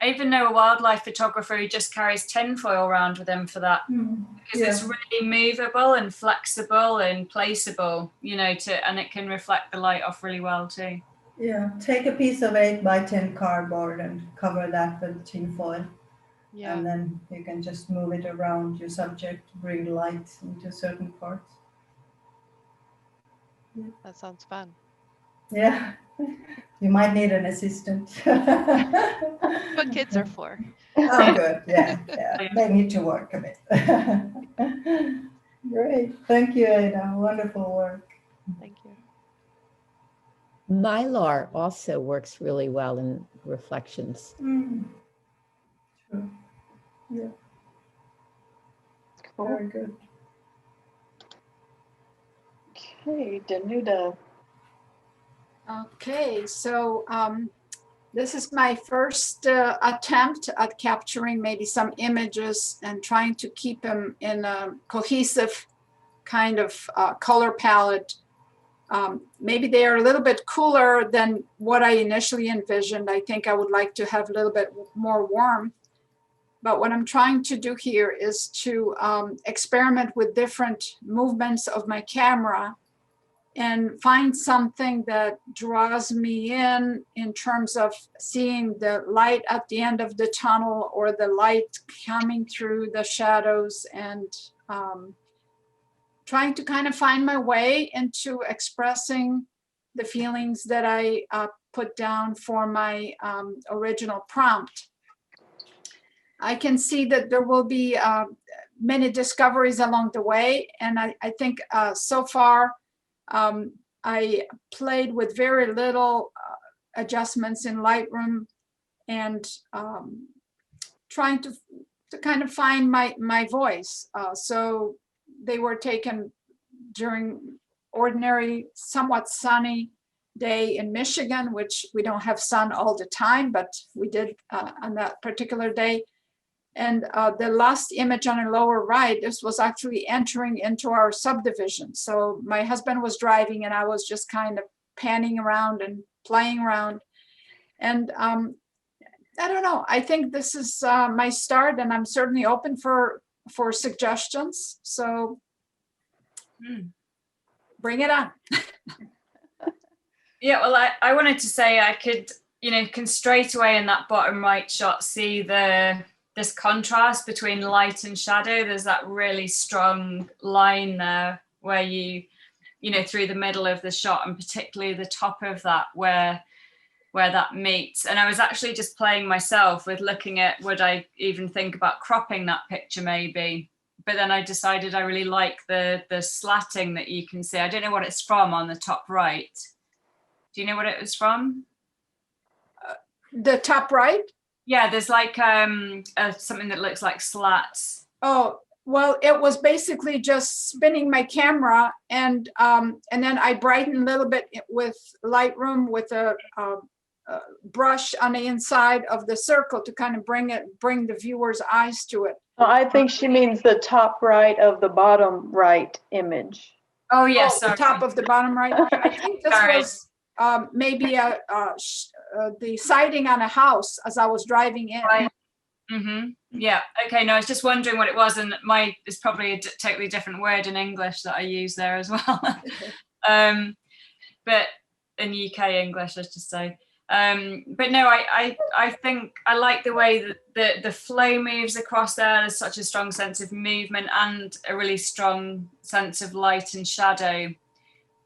I even know a wildlife photographer who just carries tinfoil around with him for that, because it's really movable and flexible and placeable, and it can reflect the light off really well too. Yeah, take a piece of 8 by 10 cardboard and cover that with tinfoil. Yeah. And then you can just move it around your subject, bring light into certain parts. That sounds fun. Yeah, you might need an assistant. What kids are for. Oh, good. Yeah. They need to work a bit. Great. Thank you, Ada. Wonderful work. Thank you. Mylar also works really well in reflections. True. Yeah. Cool. Very good. Okay, Danuta. Okay, so this is my first attempt at capturing maybe some images and trying to keep them in a cohesive kind of color palette. Maybe they are a little bit cooler than what I initially envisioned. I think I would like to have a little bit more warmth. But what I'm trying to do here is to experiment with different movements of my camera and find something that draws me in terms of seeing the light at the end of the tunnel or the light coming through the shadows, and trying to kind of find my way into expressing the feelings that I put down for my original prompt. I can see that there will be many discoveries along the way, and I think so far I played with very little adjustments in Lightroom, and trying to kind of find my voice. So they were taken during ordinary, somewhat sunny day in Michigan, which we don't have sun all the time, but we did on that particular day. And the last image on the lower right, this was actually entering into our subdivision. So my husband was driving and I was just kind of panning around and playing around. And I don't know, I think this is my start, and I'm certainly open for suggestions. So bring it on. Yeah, well, I wanted to say I could, can straight away in that bottom right shot see the this contrast between light and shadow. There's that really strong line there where you know, through the middle of the shot, and particularly the top of that where that meets. And I was actually just playing myself with looking at, would I even think about cropping that picture maybe? But then I decided I really like the slatting that you can see. I don't know what it's from on the top right. Do you know what it was from? The top right? Yeah, there's like something that looks like slats. Oh, well, it was basically just spinning my camera, and then I brightened a little bit with Lightroom with a brush on the inside of the circle to kind of bring the viewer's eyes to it. Oh, I think she means the top right of the bottom right image. Oh yes, the top of the bottom right. I think this was maybe the siding on a house as I was driving in. Right. Mm-hmm. Yeah. Okay. No, I was just wondering what it was, and it's probably a totally different word in English that I use there as well. But in UK English, let's just say. But no, I think I like the way that the flow moves across there. There's such a strong sense of movement and a really strong sense of light and shadow.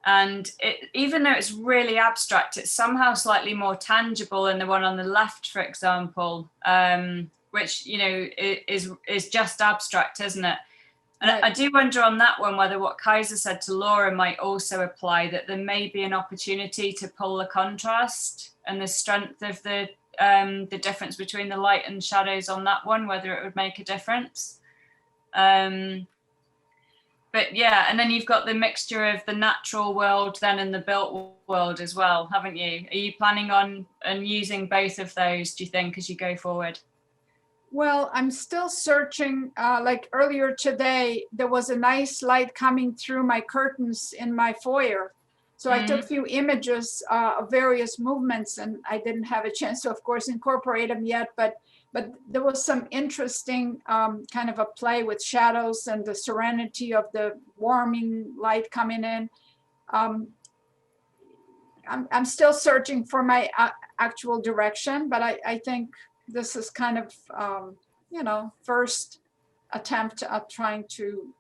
And even though it's really abstract, it's somehow slightly more tangible than the one on the left, for example, which, you know, is just abstract, isn't it? And right. I do wonder on that one whether what Kaiser said to Laura might also apply, that there may be an opportunity to pull the contrast and the strength of the difference between the light and shadows on that one, whether it would make a difference. But yeah, and then you've got the mixture of the natural world then and the built world as well, haven't you? Are you planning on using both of those, do you think, as you go forward? Well, I'm still searching. Like earlier today, there was a nice light coming through my curtains in my foyer. So I took a few images of various movements, and I didn't have a chance to, of course, incorporate them yet, but there was some interesting kind of a play with shadows and the serenity of the warming light coming in. I'm still searching for my actual direction, but I think this is kind of, you know, first attempt at trying to,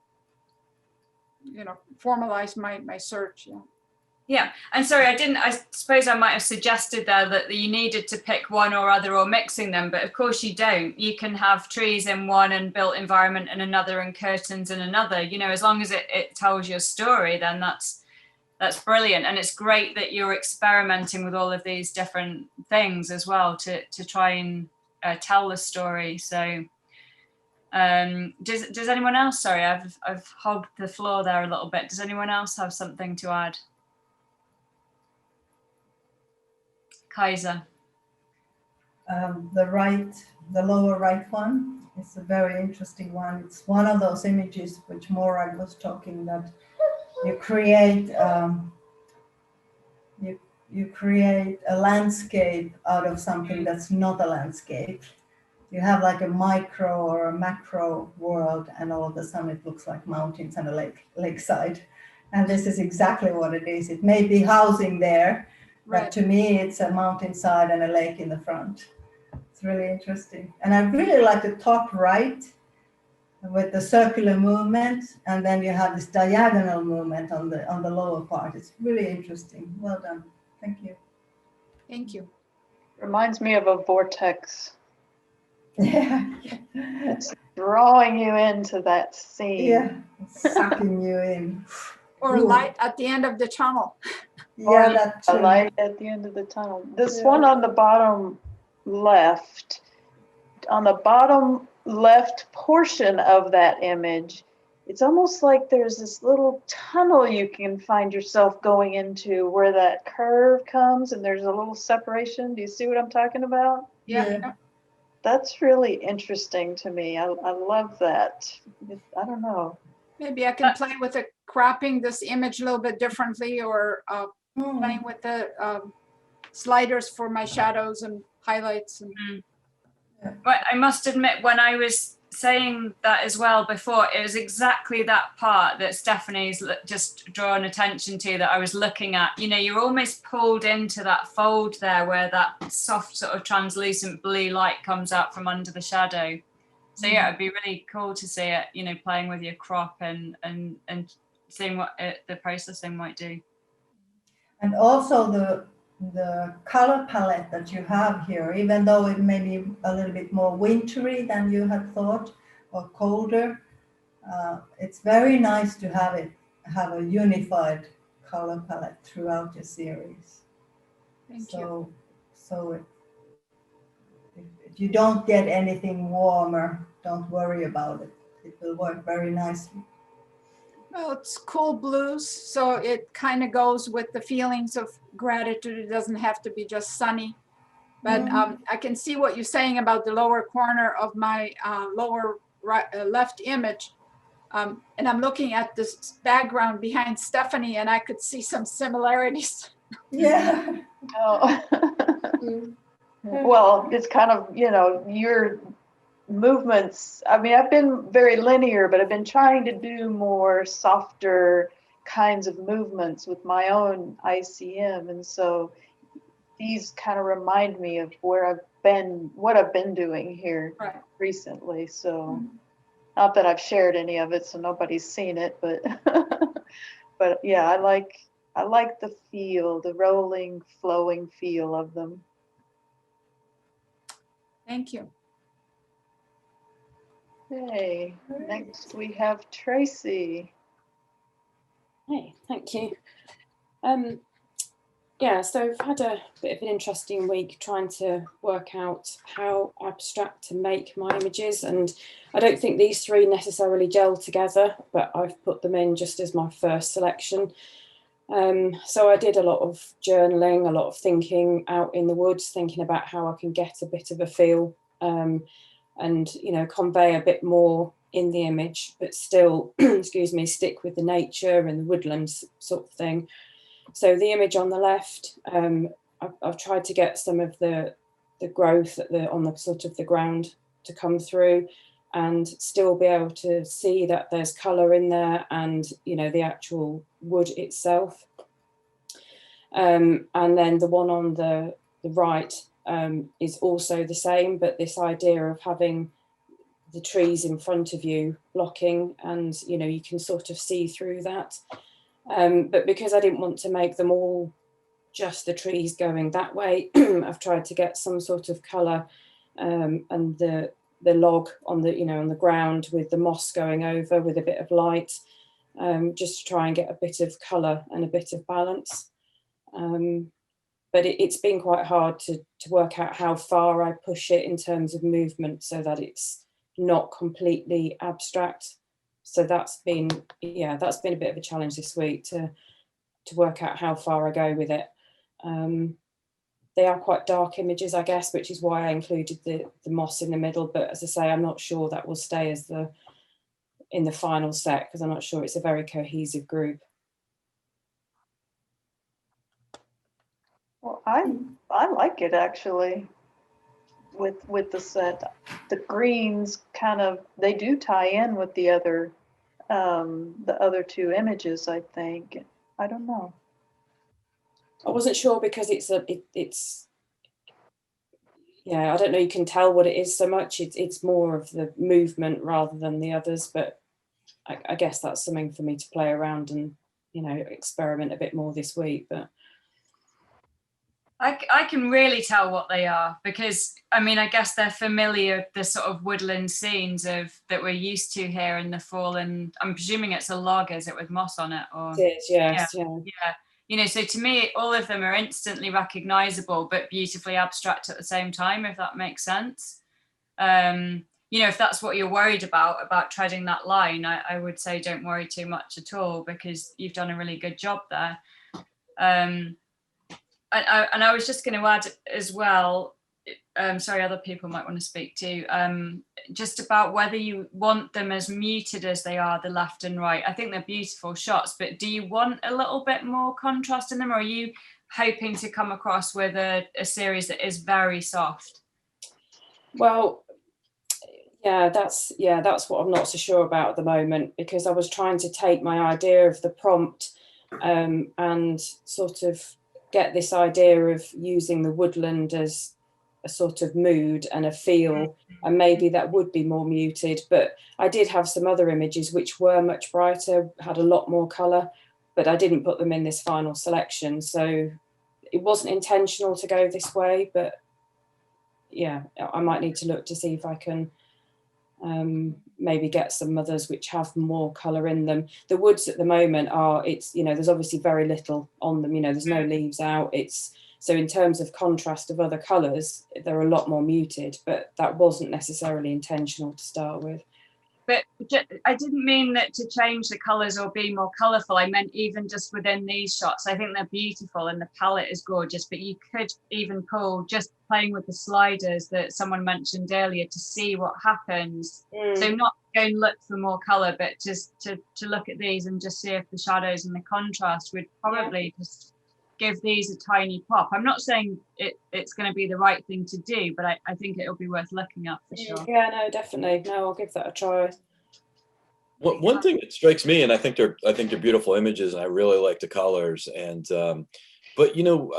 you know, formalize my search. Yeah. Yeah, and sorry, I suppose I might have suggested there that you needed to pick one or other or mixing them, but of course you don't. You can have trees in one and built environment in another and curtains in another. You know, as long as it tells your story, then that's brilliant. And it's great that you're experimenting with all of these different things as well to try and tell the story. So does anyone else, sorry, I've hogged the floor there a little bit. Does anyone else have something to add? Kaiser. The lower right one is a very interesting one. It's one of those images which Morag was talking that you create you create a landscape out of something that's not a landscape. You have like a micro or a macro world, and all of a sudden it looks like mountains and a lakeside. And this is exactly what it is. It may be housing there, but to me, it's a mountainside and a lake in the front. It's really interesting. And I really like the top right with the circular movement, and then you have this diagonal movement on the lower part. It's really interesting. Well done. Thank you. Thank you. Reminds me of a vortex. Yeah. It's drawing you into that scene. Yeah, it's sucking you in. Or a light at the end of the tunnel. Yeah, that too. A light at the end of the tunnel. This one on the bottom left, portion of that image, it's almost like there's this little tunnel you can find yourself going into where that curve comes and there's a little separation. Do you see what I'm talking about? Yeah. That's really interesting to me. I love that. I don't know. Maybe I can play with cropping this image a little bit differently, or playing with the sliders for my shadows and highlights. And But I must admit, when I was saying that as well before, it was exactly that part that Stephanie's just drawn attention to that I was looking at. You know, you're almost pulled into that fold there where that soft sort of translucent blue light comes out from under the shadow. So yeah, it'd be really cool to see it, you know, playing with your crop and seeing what the processing might do. And also the color palette that you have here, even though it may be a little bit more wintry than you had thought or colder, it's very nice to have a unified color palette throughout your series. Thank you. So if you don't get anything warmer, don't worry about it. It will work very nicely. Well, it's cool blues, so it kind of goes with the feelings of gratitude. It doesn't have to be just sunny. But I can see what you're saying about the lower corner of my lower right, left image. And I'm looking at this background behind Stephanie, and I could see some similarities. Yeah. Oh. Well, it's kind of, you know, your movements. I mean, I've been very linear, but I've been trying to do more softer kinds of movements with my own ICM. And so these kind of remind me of where I've been, what I've been doing here recently. So not that I've shared any of it, so nobody's seen it, but but yeah, I like the feel, the rolling, flowing feel of them. Thank you. Okay, next we have Tracy. Hey, thank you. Yeah, so I've had a bit of an interesting week trying to work out how abstract to make my images, and I don't think these three necessarily gel together, but I've put them in just as my first selection. So I did a lot of journaling, a lot of thinking out in the woods, thinking about how I can get a bit of a feel and, you know, convey a bit more in the image, but still, excuse me, stick with the nature and the woodlands sort of thing. So the image on the left, I've tried to get some of the growth on the sort of the ground to come through and still be able to see that there's colour in there and, you know, the actual wood itself. And then the one on the right is also the same, but this idea of having the trees in front of you blocking and, you know, you can sort of see through that. But because I didn't want to make them all just the trees going that way, I've tried to get some sort of colour and the log on the, you know, on the ground with the moss going over with a bit of light, just to try and get a bit of colour and a bit of balance. But it's been quite hard to work out how far I push it in terms of movement so that it's not completely abstract. So that's been, yeah, that's been a bit of a challenge this week to work out how far I go with it. They are quite dark images, I guess, which is why I included the moss in the middle. But as I say, I'm not sure that will stay as in the final set because I'm not sure it's a very cohesive group. Well, I like it actually. With the set, the greens kind of, they do tie in with the other two images, I think. I don't know. I wasn't sure because it's yeah, I don't know, you can tell what it is so much. It's more of the movement rather than the others, but I guess that's something for me to play around and, you know, experiment a bit more this week. But I can really tell what they are because, I mean, I guess they're familiar, the sort of woodland scenes that we're used to here in the fall, and I'm presuming it's a log, is it, with moss on it? Or it is, yes, yeah. You know, so to me, all of them are instantly recognizable, but beautifully abstract at the same time, if that makes sense. You know, if that's what you're worried about treading that line, I would say don't worry too much at all because you've done a really good job there. And I was just going to add as well, sorry, other people might want to speak too, just about whether you want them as muted as they are, the left and right. I think they're beautiful shots, but do you want a little bit more contrast in them, or are you hoping to come across with a series that is very soft? Well, that's what I'm not so sure about at the moment, because I was trying to take my idea of the prompt and sort of get this idea of using the woodland as a sort of mood and a feel, and maybe that would be more muted. But I did have some other images which were much brighter, had a lot more colour, but I didn't put them in this final selection. So it wasn't intentional to go this way, but yeah, I might need to look to see if I can maybe get some others which have more colour in them. The woods at the moment are, it's, you know, there's obviously very little on them, you know, there's no leaves out. It's, so in terms of contrast of other colours, they're a lot more muted, but that wasn't necessarily intentional to start with. But I didn't mean that to change the colours or be more colourful. I meant even just within these shots. I think they're beautiful and the palette is gorgeous, but you could even pull, just playing with the sliders that someone mentioned earlier, to see what happens. So not go and look for more colour, but just to look at these and just see if the shadows and the contrast would probably just give these a tiny pop. I'm not saying it's going to be the right thing to do, but I think it'll be worth looking at for sure. Yeah, no, definitely. No, I'll give that a try. One thing that strikes me, and I think they're beautiful images, and I really like the colors. And but you know,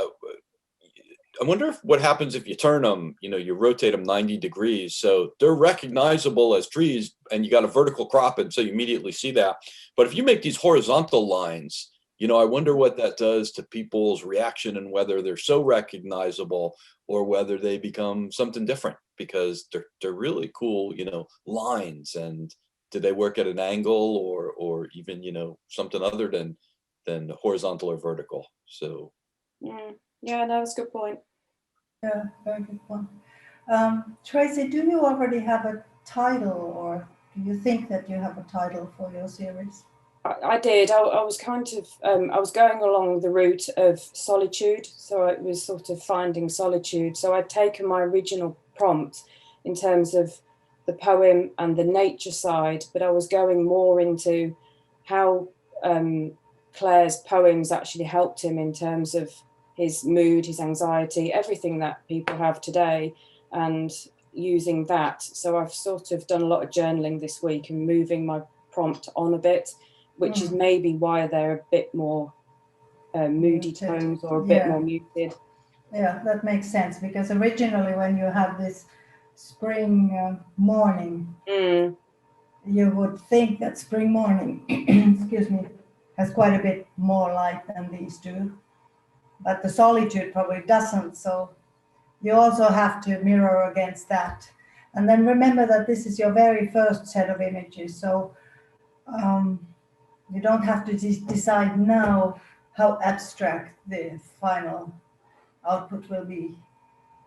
I wonder if what happens if you turn them, you know, you rotate them 90 degrees, so they're recognizable as trees, and you got a vertical crop, and so you immediately see that. But if you make these horizontal lines, you know, I wonder what that does to people's reaction and whether they're so recognizable or whether they become something different, because they're really cool, you know, lines. And do they work at an angle or even, you know, something other than horizontal or vertical? So yeah, no, that's a good point. Yeah, very good one. Tracy, do you already have a title, or do you think that you have a title for your series? I did. I was kind of, I was going along the route of solitude. So it was sort of finding solitude. So I'd taken my original prompt in terms of the poem and the nature side, but I was going more into how Claire's poems actually helped him in terms of his mood, his anxiety, everything that people have today, and using that. So I've sort of done a lot of journaling this week and moving my prompt on a bit, which is maybe why they're a bit more moody tones or a bit more muted. Yeah, that makes sense, because originally when you have this spring morning, you would think that spring morning, excuse me, has quite a bit more light than these do, but the solitude probably doesn't. So you also have to mirror against that. And then remember that this is your very first set of images. So you don't have to decide now how abstract the final output will be.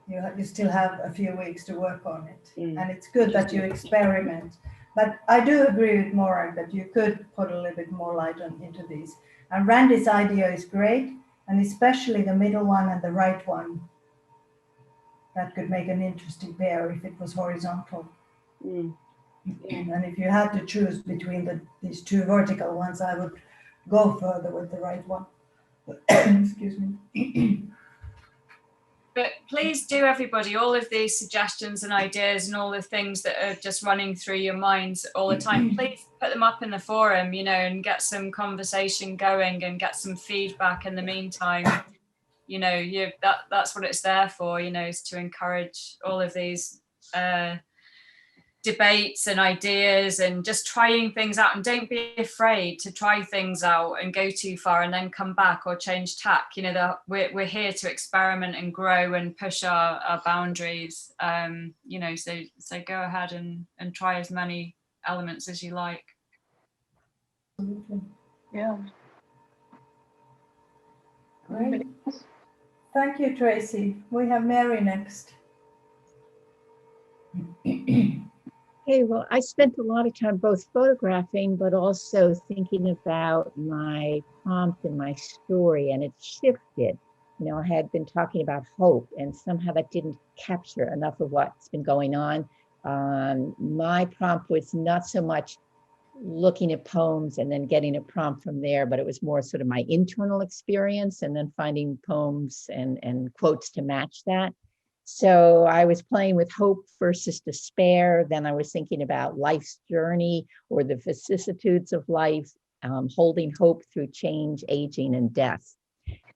You still have a few weeks to work on it. And it's good that you experiment. But I do agree with Morag that you could put a little bit more light into these. And Randy's idea is great, and especially the middle one and the right one. That could make an interesting pair if it was horizontal. And if you had to choose between these two vertical ones, I would go further with the right one. Excuse me. But please do, everybody, all of these suggestions and ideas and all the things that are just running through your minds all the time, please put them up in the forum, you know, and get some conversation going and get some feedback in the meantime. You know, that's what it's there for, you know, is to encourage all of these debates and ideas and just trying things out. And don't be afraid to try things out and go too far and then come back or change tack. You know, we're here to experiment and grow and push our boundaries. You know, so go ahead and try as many elements as you like. Yeah. Great. Thank you, Tracy. We have Mary next. Okay, well, I spent a lot of time both photographing, but also thinking about my prompt and my story, and it shifted. You know, I had been talking about hope, and somehow that didn't capture enough of what's been going on. My prompt was not so much looking at poems and then getting a prompt from there, but it was more sort of my internal experience and then finding poems and quotes to match that. So I was playing with hope versus despair. Then I was thinking about life's journey or the vicissitudes of life, holding hope through change, aging, and death.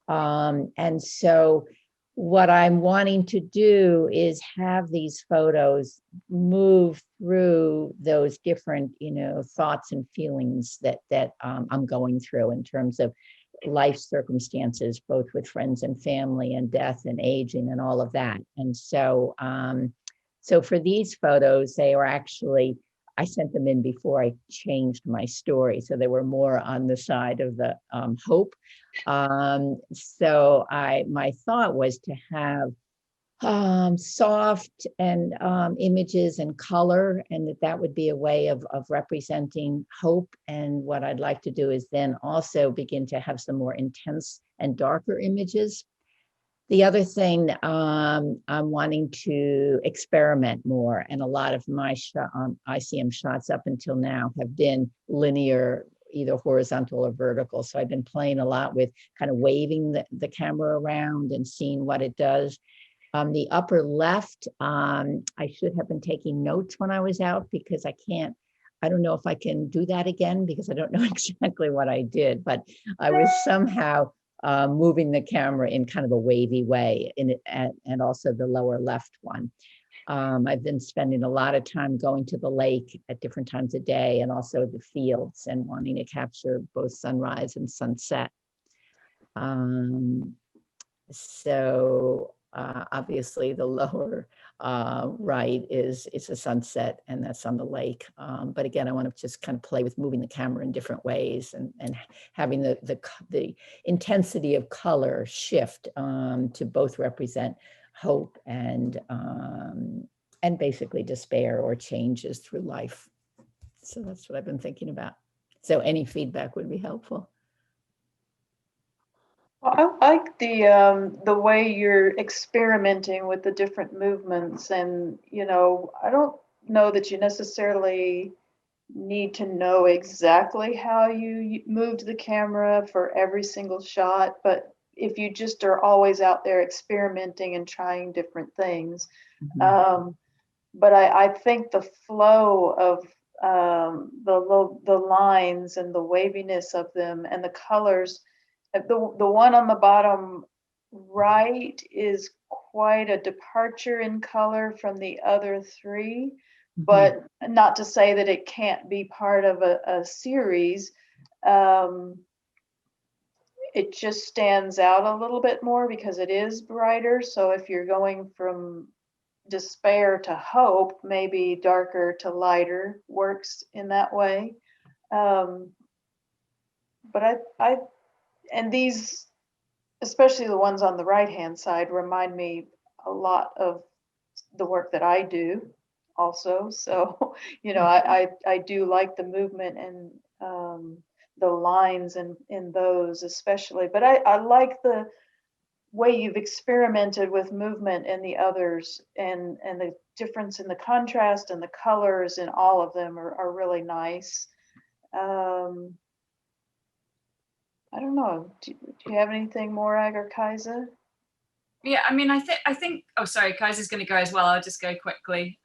And so what I'm wanting to do is have these photos move through those different, thoughts and feelings that I'm going through in terms of life circumstances, both with friends and family and death and aging and all of that. And so, so for these photos, they were actually, I sent them in before I changed my story. So they were more on the side of the hope. So my thought was to have soft and images and color, and that would be a way of representing hope. And what I'd like to do is then also begin to have some more intense and darker images. The other thing, I'm wanting to experiment more, and a lot of my ICM shots up until now have been linear, either horizontal or vertical. So I've been playing a lot with kind of waving the camera around and seeing what it does. The upper left, I should have been taking notes when I was out, because I don't know if I can do that again, because I don't know exactly what I did, but I was somehow moving the camera in kind of a wavy way, and also the lower left one. I've been spending a lot of time going to the lake at different times of day, and also the fields, and wanting to capture both sunrise and sunset. So obviously the lower right is a sunset, and that's on the lake. But again, I want to just kind of play with moving the camera in different ways, and having the intensity of color shift to both represent hope and basically despair or changes through life. So that's what I've been thinking about. So any feedback would be helpful. Well, I like the way you're experimenting with the different movements, and I don't know that you necessarily need to know exactly how you moved the camera for every single shot, but if you just are always out there experimenting and trying different things. But I think the flow of the lines and the waviness of them and the colors, the one on the bottom right is quite a departure in color from the other three, but not to say that it can't be part of a series. It just stands out a little bit more because it is brighter. So if you're going from despair to hope, maybe darker to lighter works in that way. But and these, especially the ones on the right hand side, remind me a lot of the work that I do also. So I do like the movement and the lines in those especially, but I like the way you've experimented with movement in the others, and the difference in the contrast and the colors in all of them are really nice. I don't know. Do you have anything more, Ag or Kaisa? Yeah, I mean, I think. Oh, sorry, Kaiser's going to go as well. I'll just go quickly.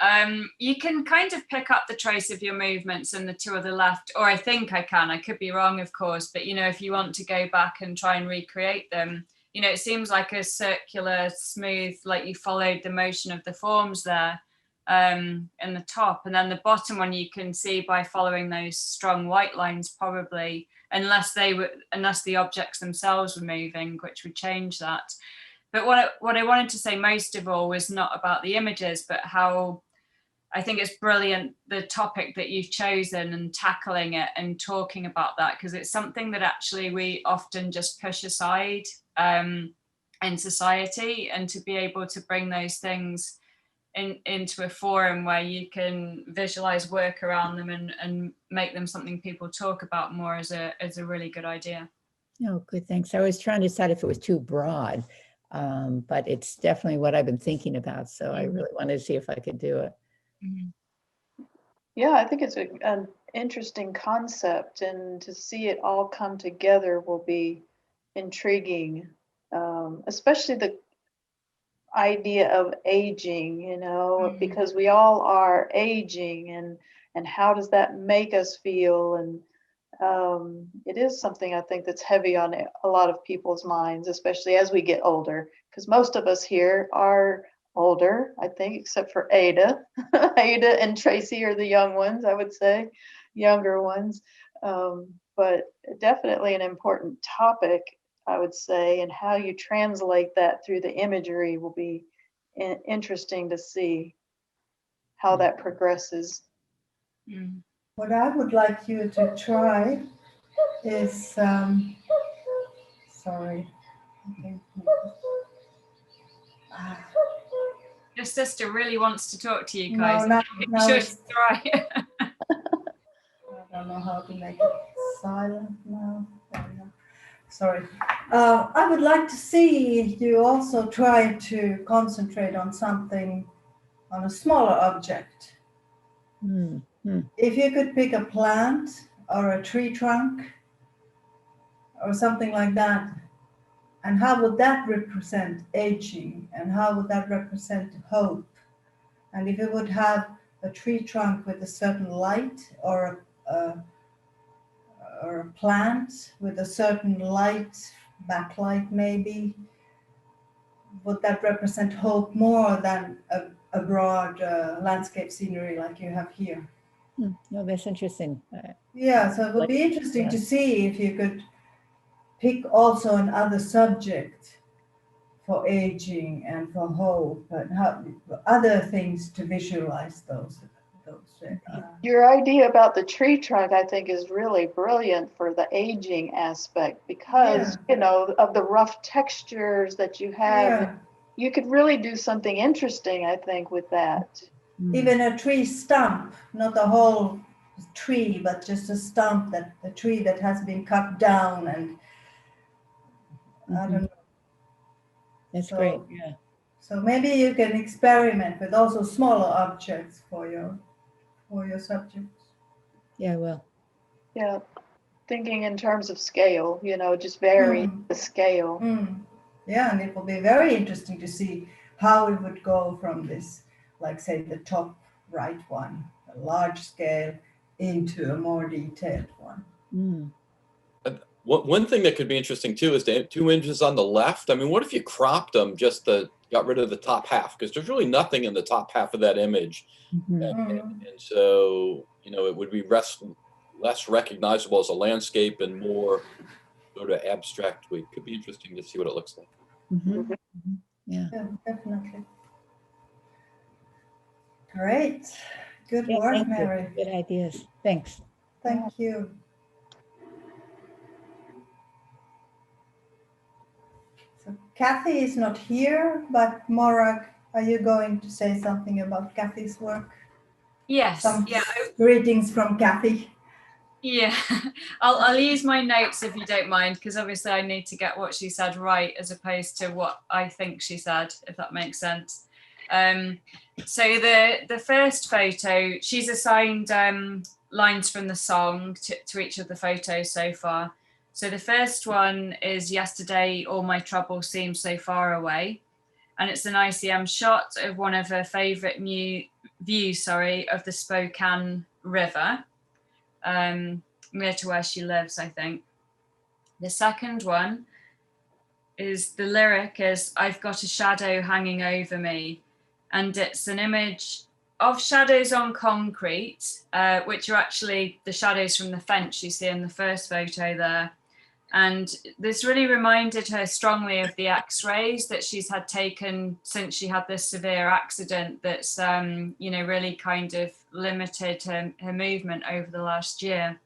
You can kind of pick up the trace of your movements in the two on the left, or I think I can. I could be wrong, of course, but if you want to go back and try and recreate them, it seems like a circular, smooth, like you followed the motion of the forms there in the top, and then the bottom one you can see by following those strong white lines, probably, unless the objects themselves were moving, which would change that. But what I wanted to say most of all was not about the images, but how I think it's brilliant, the topic that you've chosen and tackling it and talking about that, because it's something that actually we often just push aside in society, and to be able to bring those things into a forum where you can visualize work around them and make them something people talk about more is a really good idea. Oh, good, thanks. I was trying to decide if it was too broad. But it's definitely what I've been thinking about. So I really wanted to see if I could do it. Yeah, I think it's an interesting concept, and to see it all come together will be intriguing, especially the idea of aging, because we all are aging, and how does that make us feel? And it is something I think that's heavy on a lot of people's minds, especially as we get older, because most of us here are older, I think, except for Ada. Ada and Tracy are the young ones, I would say, younger ones. But definitely an important topic, I would say, and how you translate that through the imagery will be interesting to see how that progresses. What I would like you to try is, sorry. Your sister really wants to talk to you guys. No, Sure she's right. I don't know how to make it silent now. There we go. Sorry. I would like to see you also try to concentrate on something, on a smaller object. If you could pick a plant or a tree trunk or something like that, and how would that represent aging, and how would that represent hope? And if it would have a tree trunk with a certain light, or a plant with a certain light, backlight maybe, would that represent hope more than a broad landscape scenery like you have here? No, that's interesting. Yeah, so it would be interesting to see if you could pick also another subject for aging and for hope, and how other things to visualize those. Your idea about the tree trunk, I think, is really brilliant for the aging aspect, because you know, of the rough textures that you have. You could really do something interesting, I think, with that. Even a tree stump, not a whole tree, but just a stump, that the tree that has been cut down, and I don't know. That's great. Yeah. So maybe you can experiment with also smaller objects for your subjects. Yeah, I will. Yeah, thinking in terms of scale, you know, just vary the scale. Yeah, and it will be very interesting to see how it would go from this, like say the top right one, a large scale, into a more detailed one. One thing that could be interesting too is the 2 images on the left. I mean, what if you cropped them, just got rid of the top half? Because there's really nothing in the top half of that image. And so, you know, it would be less recognizable as a landscape and more sort of abstract. It could be interesting to see what it looks like. Yeah, definitely. Great. Good work, Mary. Good ideas. Thanks. Thank you. So Kathy is not here, but Morag, are you going to say something about Kathy's work? Yes. Some greetings from Kathy. Yeah, I'll use my notes if you don't mind, because obviously I need to get what she said right as opposed to what I think she said, if that makes sense. So the first photo, she's assigned lines from the song to each of the photos so far. So the first one is "Yesterday, all my troubles seem so far away," and it's an ICM shot of one of her favourite views of the Spokane River, near to where she lives, I think. The second one is the lyric is "I've got a shadow hanging over me," and it's an image of shadows on concrete, which are actually the shadows from the fence you see in the first photo there. And this really reminded her strongly of the x-rays that she's had taken since she had this severe accident that's, you know, really kind of limited her movement over the last year.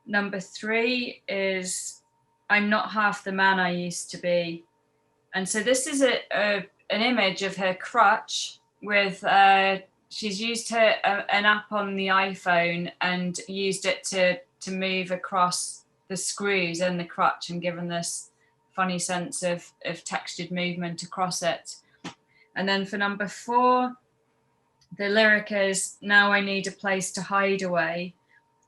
Number 3 is "I'm not half the man I used to be." And so this is an image of her crutch with, she's used an app on the iPhone and used it to move across the screws in the crutch and given this funny sense of textured movement across it. And then for number 4, the lyric is "Now I need a place to hide away."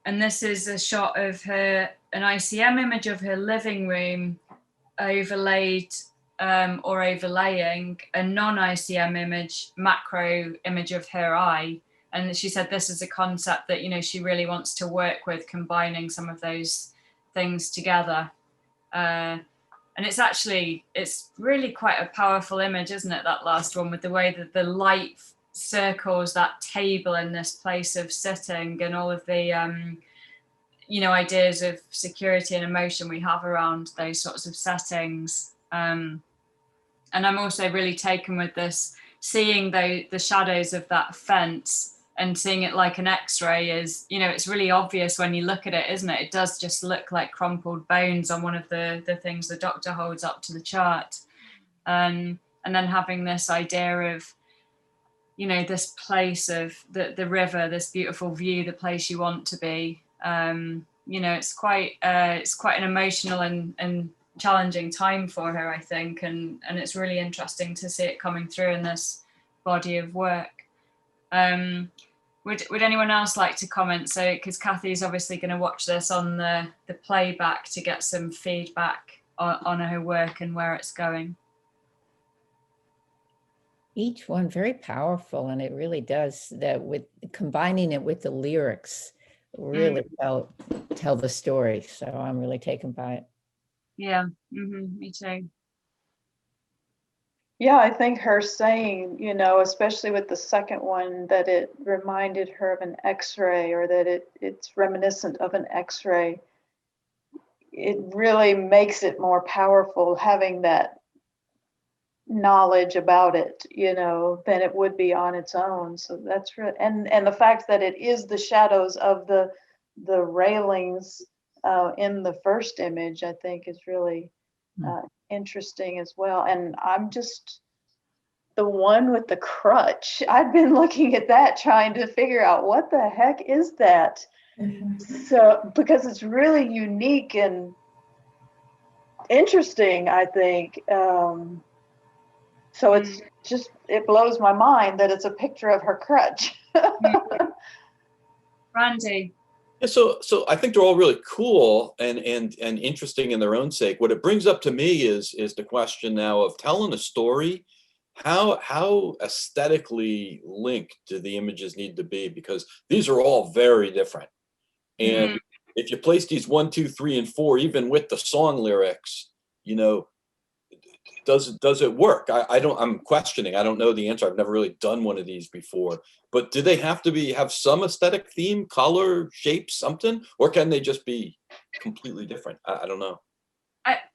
And this is a shot of an ICM image of her living room overlaid or overlaying a non-ICM image, macro image of her eye. And she said this is a concept that, you know, she really wants to work with, combining some of those things together. And it's really quite a powerful image, isn't it? That last one, with the way that the light circles that table in this place of sitting, and all of the, you know, ideas of security and emotion we have around those sorts of settings. And I'm also really taken with this, seeing the shadows of that fence and seeing it like an X-ray is, you know, it's really obvious when you look at it, isn't it? It does just look like crumpled bones on one of the things the doctor holds up to the chart. And then having this idea of, you know, this place of the river, this beautiful view, the place you want to be. You know, it's quite an emotional and challenging time for her, I think, and it's really interesting to see it coming through in this body of work. Would anyone else like to comment? So, because Kathy's obviously going to watch this on the playback to get some feedback on her work and where it's going. Each one very powerful, and it really does that, with combining it with the lyrics, really tell the story. So I'm really taken by it. Yeah, me too. Yeah, I think her saying, you know, especially with the second one, that it reminded her of an X-ray, or that it's reminiscent of an X-ray, it really makes it more powerful having that knowledge about it, you know, than it would be on its own. So that's really, and the fact that it is the shadows of the railings in the first image, I think is really interesting as well. And I'm just, the one with the crutch, I've been looking at that trying to figure out what the heck is that. So because it's really unique and interesting, I think. So it's just, it blows my mind that it's a picture of her crutch. Randy. Yeah, so I think they're all really cool and interesting in their own sake. What it brings up to me is the question now of telling a story. How aesthetically linked do the images need to be? Because these are all very different. And if you place these 1, 2, 3, and 4, even with the song lyrics, you know, does it work? I'm questioning. I don't know the answer. I've never really done one of these before. But do they have to have some aesthetic theme, color, shape, something, or can they just be completely different? I don't know.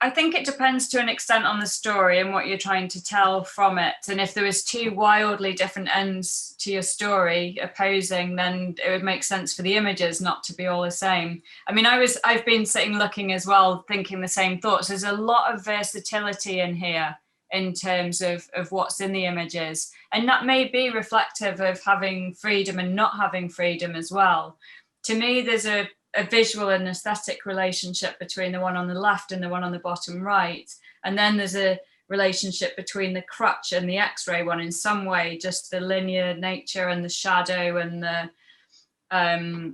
I think it depends to an extent on the story and what you're trying to tell from it. And if there was two wildly different ends to your story opposing, then it would make sense for the images not to be all the same. I mean, I've been sitting looking as well, thinking the same thoughts. There's a lot of versatility in here in terms of what's in the images. And that may be reflective of having freedom and not having freedom as well. To me, there's a visual and aesthetic relationship between the one on the left and the one on the bottom right. And then there's a relationship between the crutch and the X-ray one in some way, just the linear nature and the shadow and the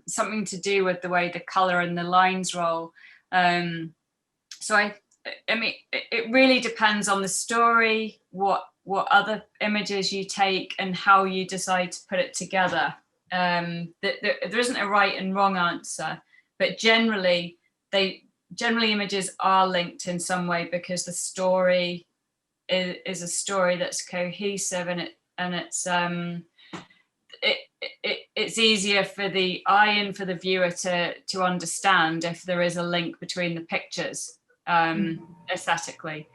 something to do with the way the color and the lines roll. So I mean, it really depends on the story, what other images you take and how you decide to put it together. There isn't a right and wrong answer, but generally images are linked in some way because the story is a story that's cohesive, and it's easier for the eye and for the viewer to understand if there is a link between the pictures aesthetically.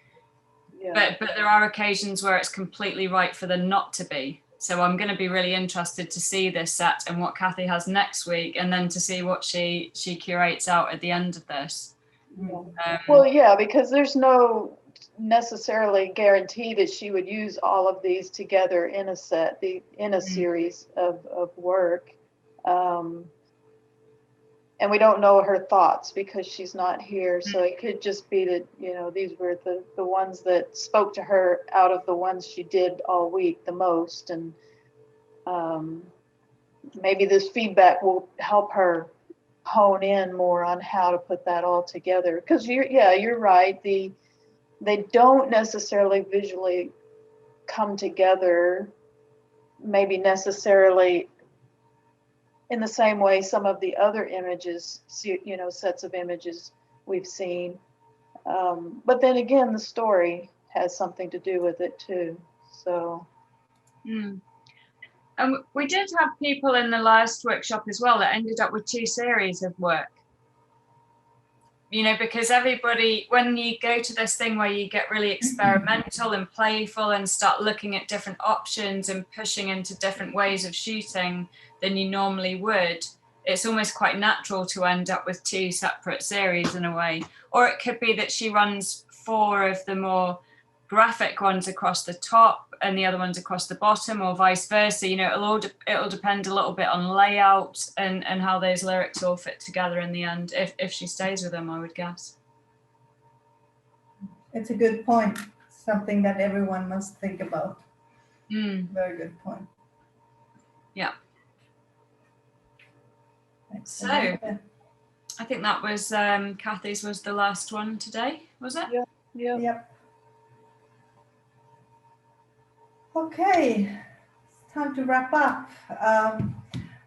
Yeah. But there are occasions where it's completely right for there not to be. So I'm going to be really interested to see this set and what Kathy has next week, and then to see what she curates out at the end of this. Well, yeah, because there's no necessarily guarantee that she would use all of these together in a set, in a series of work. And we don't know her thoughts because she's not here. So it could just be that, you know, these were the ones that spoke to her out of the ones she did all week the most. And maybe this feedback will help her hone in more on how to put that all together. Because you're right. They don't necessarily visually come together, maybe necessarily in the same way some of the other images, you know, sets of images we've seen. But then again, the story has something to do with it too. So. We did have people in the last workshop as well that ended up with 2 series of work. You know, because everybody, when you go to this thing where you get really experimental and playful and start looking at different options and pushing into different ways of shooting than you normally would, it's almost quite natural to end up with 2 separate series in a way. Or it could be that she runs 4 of the more graphic ones across the top and the other ones across the bottom, or vice versa. You know, it'll depend a little bit on layout and how those lyrics all fit together in the end, if she stays with them, I would guess. It's a good point. Something that everyone must think about. Very good point. Yeah. Excellent. So I think that was Kathy's was the last one today, was it? Yeah. Yep. Okay, it's time to wrap up.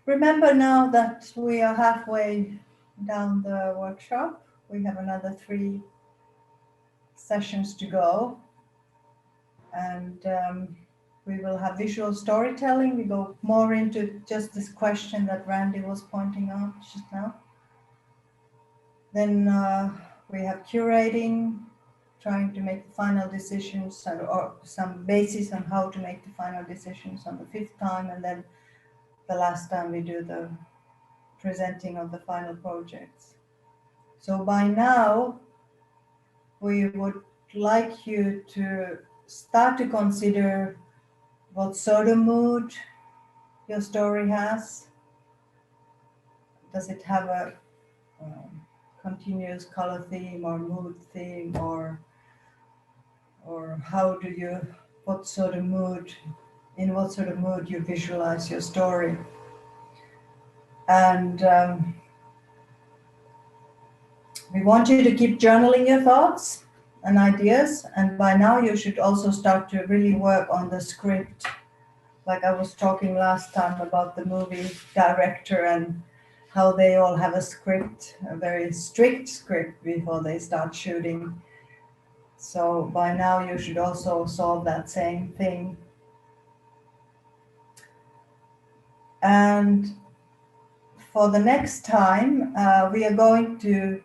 Remember now that we are halfway down the workshop. We have another 3 sessions to go. And we will have visual storytelling. We go more into just this question that Randy was pointing out just now. Then we have curating, trying to make the final decisions or some basis on how to make the final decisions on the 5th time. And then the last time we do the presenting of the final projects. So by now, we would like you to start to consider what sort of mood your story has. Does it have a continuous color theme or mood theme, or how do you, in what sort of mood you visualize your story? And we want you to keep journaling your thoughts and ideas, and by now you should also start to really work on the script. Like I was talking last time about the movie director and how they all have a script, a very strict script before they start shooting. So by now you should also solve that same thing. And for the next time, we are going to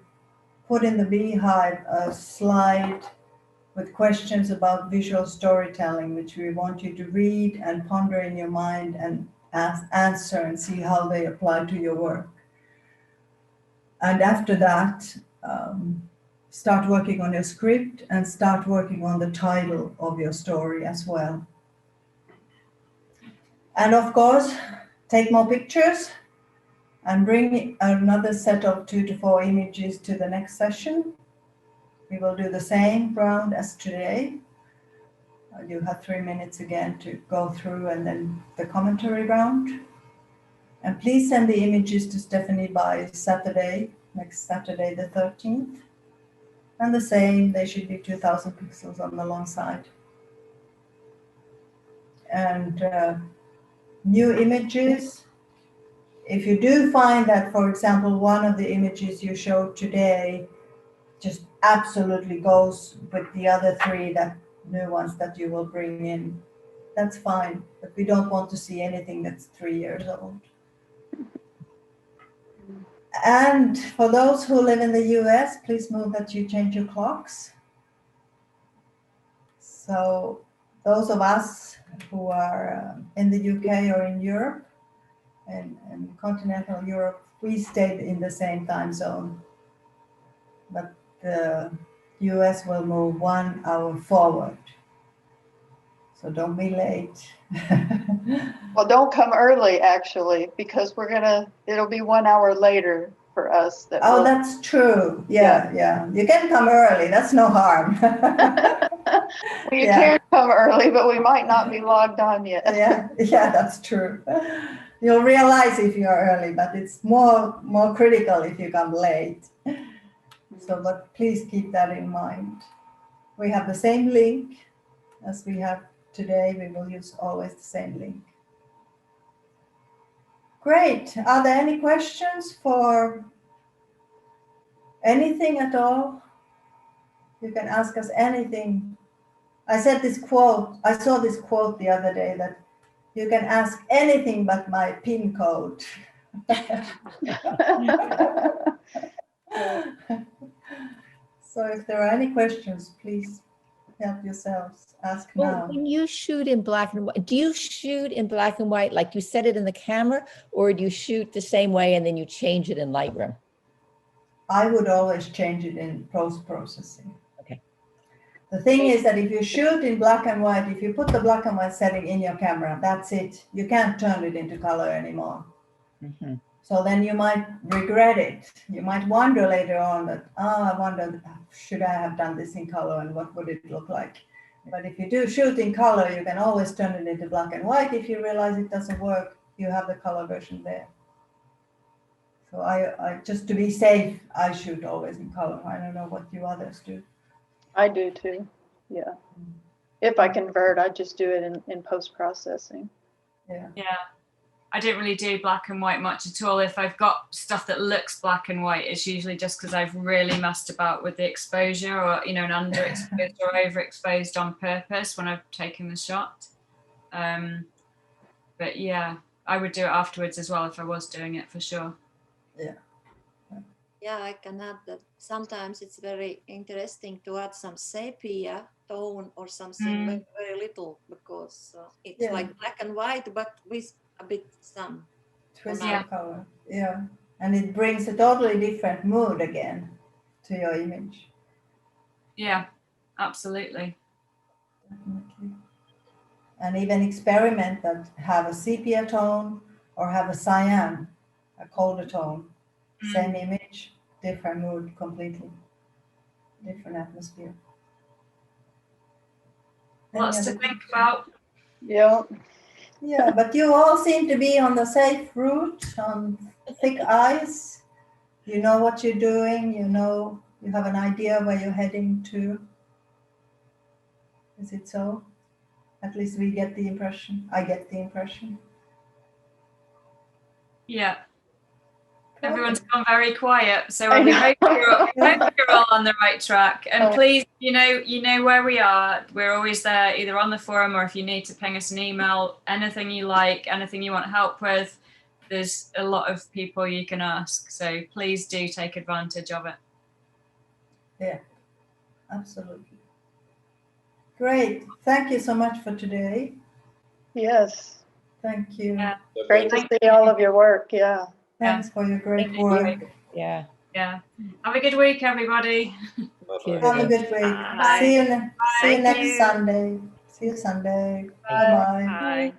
put in the Beehive a slide with questions about visual storytelling, which we want you to read and ponder in your mind and answer and see how they apply to your work. And after that, start working on your script and start working on the title of your story as well. And of course, take more pictures and bring another set of 2 to 4 images to the next session. We will do the same round as today. You have 3 minutes again to go through, and then the commentary round. And please send the images to Stephanie by Saturday, next Saturday the 13th. And the same, they should be 2000 pixels on the long side. And new images. If you do find that, for example, one of the images you showed today just absolutely goes with the other 3 new ones that you will bring in, that's fine. But we don't want to see anything that's 3 years old. And for those who live in the US, please move that you change your clocks. So those of us who are in the UK or in Europe, and continental Europe, we stayed in the same time zone. But the US will move 1 hour forward. So don't be late. Well, don't come early, actually, because it'll be 1 hour later for us. That's true. Yeah. You can come early. That's no harm. Well, you can come early, but we might not be logged on yet. Yeah, that's true. You'll realize if you're early, but it's more critical if you come late. So, but please keep that in mind. We have the same link as we have today. We will use always the same link. Great. Are there any questions for anything at all? You can ask us anything. I said this quote, I saw this quote the other day that you can ask anything but my PIN code. So if there are any questions, please help yourselves. Ask now. When you shoot in black and white, do you shoot in black and white like you set it in the camera, or do you shoot the same way and then you change it in Lightroom? I would always change it in post-processing. Okay. The thing is that if you shoot in black and white, if you put the black and white setting in your camera, that's it. You can't turn it into color anymore. Mm-hmm. So then you might regret it. You might wonder later on that, oh, I wonder, should I have done this in color and what would it look like? But if you do shoot in color, you can always turn it into black and white. If you realize it doesn't work, you have the color version there. So I just to be safe, I shoot always in color. I don't know what you others do. I do too. Yeah. If I convert, I just do it in post-processing. Yeah. Yeah. I don't really do black and white much at all. If I've got stuff that looks black and white, it's usually just because I've really messed about with the exposure, or an underexposed or overexposed on purpose when I've taken the shot. But yeah, I would do it afterwards as well if I was doing it, for sure. Yeah. Yeah, I can add that sometimes it's very interesting to add some sepia tone or something very, very little, because it's like black and white, but with a bit some twist of color. Yeah. And it brings a totally different mood again to your image. Yeah, absolutely. Definitely. And even experiment that have a sepia tone or have a cyan, a colder tone. Same image, different mood completely. Different atmosphere. Lots to think about. Yeah. Yeah, but you all seem to be on the safe route, on thick ice. You know what you're doing, you have an idea where you're heading to. Is it so? At least we get the impression. I get the impression. Yeah. Everyone's gone very quiet, so we hope you're all on the right track. And please, you know where we are. We're always there, either on the forum or if you need to ping us an email. Anything you like, anything you want help with, there's a lot of people you can ask. So please do take advantage of it. Yeah, absolutely. Great. Thank you so much for today. Yes. Thank you. Yeah. Great to see all of your work. Yeah. Thanks for your great work. Yeah. Yeah. Have a good week, everybody. Have a good week. Bye. See you Thank next you. Sunday. See you Sunday. Bye. Bye-bye. Bye.